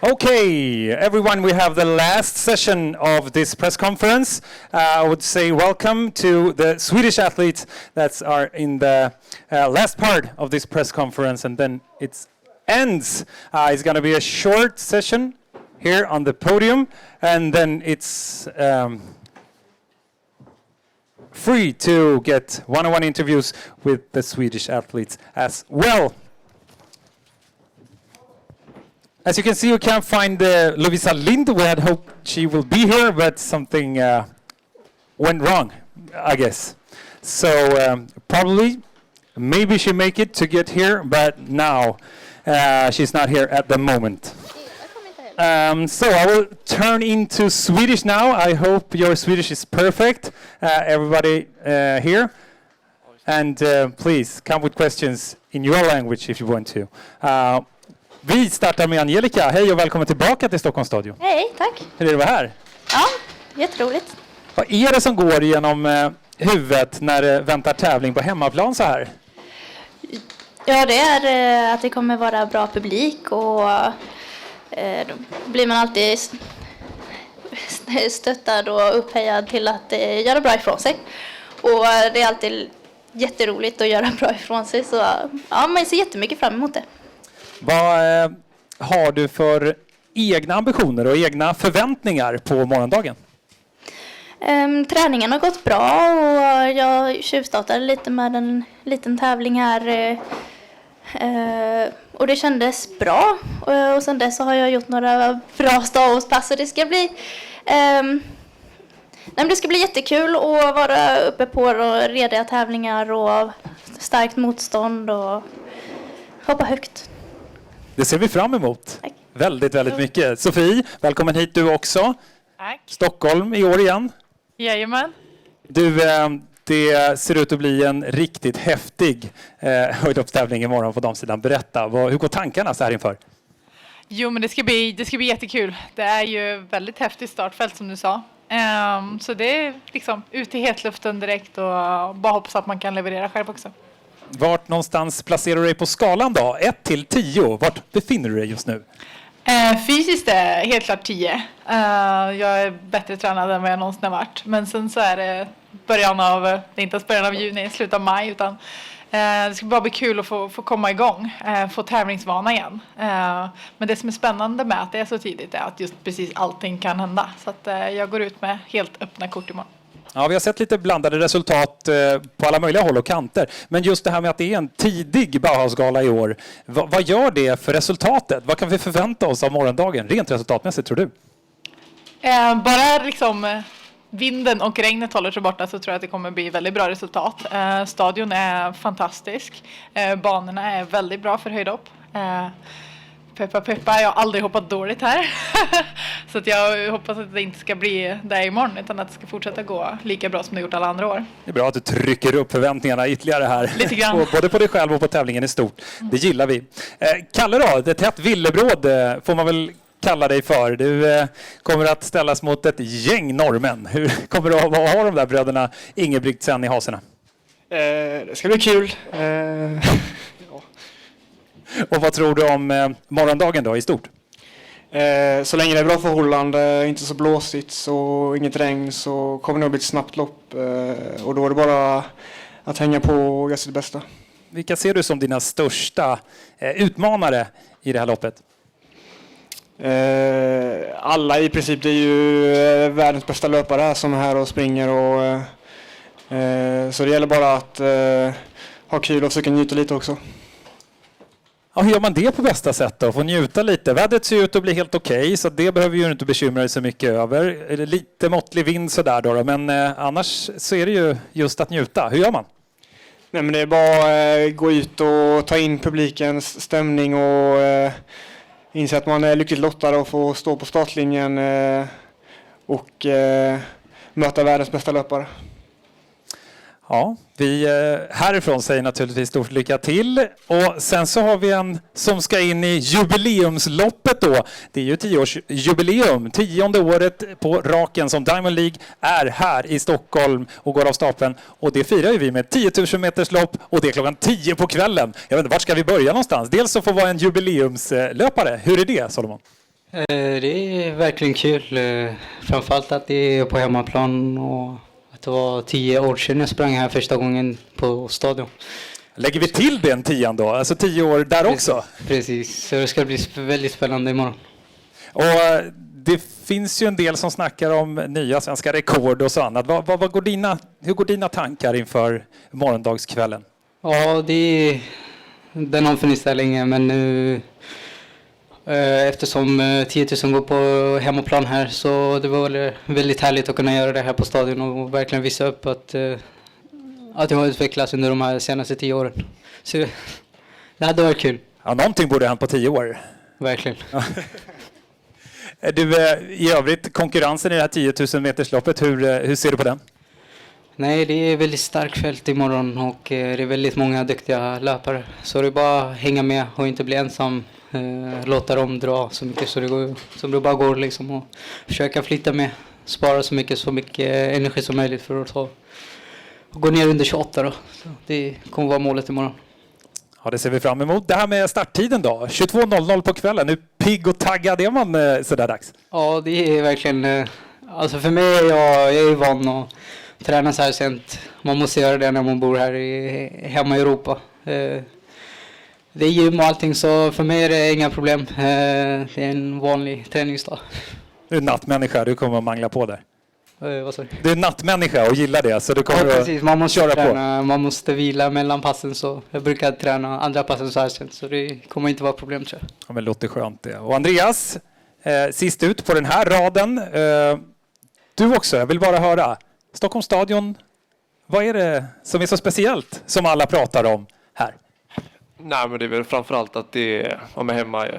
Okay, everyone, we have the last session of this press conference. I would say welcome to the Swedish athletes that are in the last part of this press conference, and then it ends. It's going to be a short session here on the podium, and then it's free to get one-on-one interviews with the Swedish athletes as well. As you can see, you can't find Lovisa Lind. We had hoped she will be here, but something went wrong, I guess. So probably, maybe she make it to get here, but now she's not here at the moment. So I will turn into Swedish now. I hope your Swedish is perfect, everybody here. And please come with questions in your language if you want to. Vi startar med Erika. Hej och välkommen tillbaka till Stockholms stadion. Hej, tack. Hur är det att vara här? Ja, jätteroligt. Vad är det som går genom huvudet när det väntar tävling på hemmaplan så här? Ja, det är att det kommer vara bra publik och då blir man alltid stöttad och upphejad till att göra bra ifrån sig. Och det är alltid jätteroligt att göra bra ifrån sig, så ja, man ser jättemycket fram emot det. Vad har du för egna ambitioner och egna förväntningar på morgondagen? Träningen har gått bra och jag tjuvstartade lite med en liten tävling här och det kändes bra. Och sen dess så har jag gjort några bra stavhoppspass och det ska bli det ska bli jättekul att vara uppe på rediga tävlingar och starkt motstånd och hoppa högt. Det ser vi fram emot. Tack. Väldigt, väldigt mycket. Sofie, välkommen hit du också. Tack. Stockholm i år igen. Jajamän. Du, det ser ut att bli en riktigt häftig höjdhoppstävling imorgon på damsidan. Berätta, hur går tankarna så här inför? Jo, men det ska bli jättekul. Det är ju väldigt häftigt startfält som du sa. Så det är liksom ut i hetluften direkt och bara hoppas att man kan leverera själv också. Vart någonstans placerar du dig på skalan då? 1 till 10. Vart befinner du dig just nu? Fysiskt är helt klart 10. Jag är bättre tränad än vad jag någonsin har varit. Men sen så är det det är inte ens början av juni, slutet av maj, utan det ska bara bli kul att få komma igång, få tävlingsvana igen. Men det som är spännande med att det är så tidigt är att just precis allting kan hända. Så att jag går ut med helt öppna kort imorgon. Ja, vi har sett lite blandade resultat på alla möjliga håll och kanter. Men just det här med att det är en tidig Bauhaus-gala i år. Vad gör det för resultatet? Vad kan vi förvänta oss av morgondagen, rent resultatmässigt, tror du? Bara liksom vinden och regnet håller sig borta så tror jag att det kommer bli väldigt bra resultat. Stadion är fantastisk. Banorna är väldigt bra för höjdhopp. Peppa, peppa, jag har aldrig hoppat dåligt här. Så att jag hoppas att det inte ska bli där imorgon, utan att det ska fortsätta gå lika bra som det gjort alla andra år. Det är bra att du trycker upp förväntningarna ytterligare här. Lite grann. Både på dig själv och på tävlingen i stort. Det gillar vi. Kalle då, det tätt villebråd får man väl kalla dig för. Du kommer att ställas mot ett gäng norrmän. Hur kommer du att ha de där bröderna Ingebrigtsen i haserna? Det ska bli kul. Och vad tror du om morgondagen då i stort? Så länge det är bra förhållande, inte så blåsigt och inget regn, så kommer det nog bli ett snabbt lopp. Och då är det bara att hänga på och göra sitt bästa. Vilka ser du som dina största utmanare i det här loppet? Alla i princip. Det är ju världens bästa löpare som är här och springer. Och, så det gäller bara att ha kul och försöka njuta lite också. Ja, hur gör man det på bästa sätt då? Få njuta lite. Vädret ser ut att bli helt okej, så det behöver ju inte bekymra dig så mycket över. Är det lite måttlig vind sådär då? Men annars så är det ju just att njuta. Hur gör man? Nej, men det är bara att gå ut och ta in publikens stämning och inse att man är lyckligt lottad och få stå på startlinjen och möta världens bästa löpare. Ja, vi härifrån säger naturligtvis stort lycka till. Och sen så har vi en som ska in i jubileumsloppet då. Det är ju 10-årsjubileum. 10:e året på raken som Diamond League är här i Stockholm och går av stapeln. Och det firar ju vi med 10 000 meters lopp, och det är klockan 10 på kvällen. Jag vet inte, vart ska vi börja någonstans? Dels så får vara en jubileumslöpare. Hur är det, Solomon? Det är verkligen kul. Framförallt att det är på hemmaplan och att det var 10 år sedan jag sprang här första gången på stadion. Lägger vi till den 10 då? Alltså 10 år där också? Precis, så det ska bli väldigt spännande imorgon. Och det finns ju en del som snackar om nya svenska rekord och så annat. Hur går dina tankar inför morgondagskvällen? Ja, den har funnits där länge, men nu eftersom 10 000 går på hemmaplan här, så det var väldigt härligt att kunna göra det här på stadion och verkligen visa upp att det har utvecklats under de här senaste 10 åren. Så det hade varit kul. Ja, någonting borde ha hänt på 10 år. Verkligen. Du, i övrigt, konkurrensen i det här 10 000 metersloppet, hur ser du på den? Nej, det är väldigt starkt fält imorgon och det är väldigt många duktiga löpare. Så det är bara att hänga med och inte bli ensam. Låta dem dra så mycket så det bara går liksom, och försöka flytta med. Spara så mycket energi som möjligt för att gå ner under 28 då. Så det kommer vara målet imorgon. Ja, det ser vi fram emot. Det här med starttiden då, 22.00 på kvällen. Hur pigg och taggad är man sådär dags? Ja, det är verkligen... Alltså för mig, jag är van att träna så här sent. Man måste göra det när man bor här hemma i Europa. Det är gym och allting, så för mig är det inga problem. Det är en vanlig träningsdag. Du är nattmänniska, du kommer att mangla på där. Vad sa du? Du är nattmänniska och gillar det, så du kommer precis. Man måste köra träna, man måste vila mellan passen, så jag brukar träna andra passen så här sent, så det kommer inte vara problem, tror jag. Ja, men det låter skönt det. Och Andreas, sist ut på den här raden. Du också, jag vill bara höra. Stockholms stadion, vad är det som är så speciellt som alla pratar om här? Nej, men det är väl framförallt att det är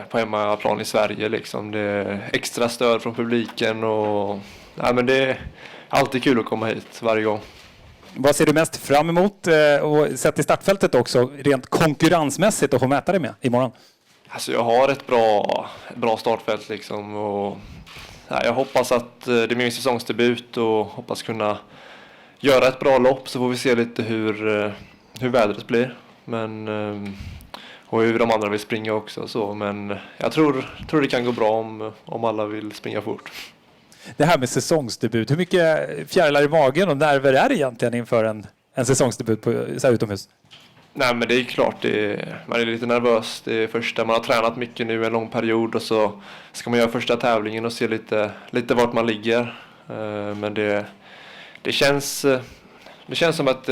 på hemmaplan i Sverige liksom. Det är extra stöd från publiken och men det är alltid kul att komma hit varje gång. Vad ser du mest fram emot och sett i startfältet också, rent konkurrensmässigt, att få mäta dig med imorgon? Alltså jag har ett bra startfält liksom, och jag hoppas att det är min säsongsdebut och hoppas kunna göra ett bra lopp, så får vi se lite hur vädret blir. Men och hur de andra vill springa också så, men jag tror det kan gå bra om alla vill springa fort. Det här med säsongsdebut, hur mycket fjärilar i magen och nerver är det egentligen inför en säsongsdebut på så här utomhus? Nej, men det är klart, man är lite nervös. Det är första, man har tränat mycket nu en lång period och så ska man göra första tävlingen och se lite vart man ligger. Men det känns som att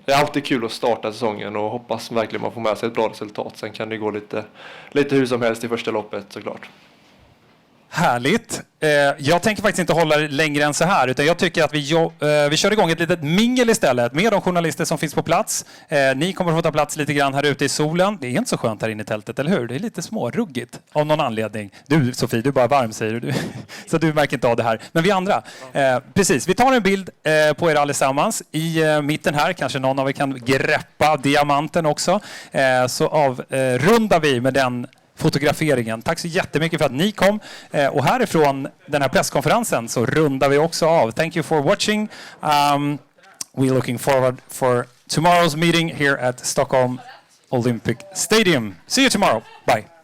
det är alltid kul att starta säsongen och hoppas verkligen man får med sig ett bra resultat. Sen kan det gå lite hur som helst i första loppet såklart. Härligt. Jag tänker faktiskt inte hålla längre än så här, utan jag tycker att vi kör igång ett litet mingel istället med de journalister som finns på plats. Ni kommer att få ta plats lite grann här ute i solen. Det är inte så skönt här inne i tältet, eller hur? Det är lite småruggigt av någon anledning. Du Sofie, du är bara varm säger du. Så du märker inte av det här. Men vi andra, precis. Vi tar en bild på er allesammans. I mitten här, kanske någon av er kan greppa diamanten också. Så avrundar vi med den fotograferingen. Tack så jättemycket för att ni kom. Och härifrån den här presskonferensen så rundar vi också av. Thank you for watching. We're looking forward for tomorrow's meeting here at Stockholm Olympic Stadium. See you tomorrow. Bye.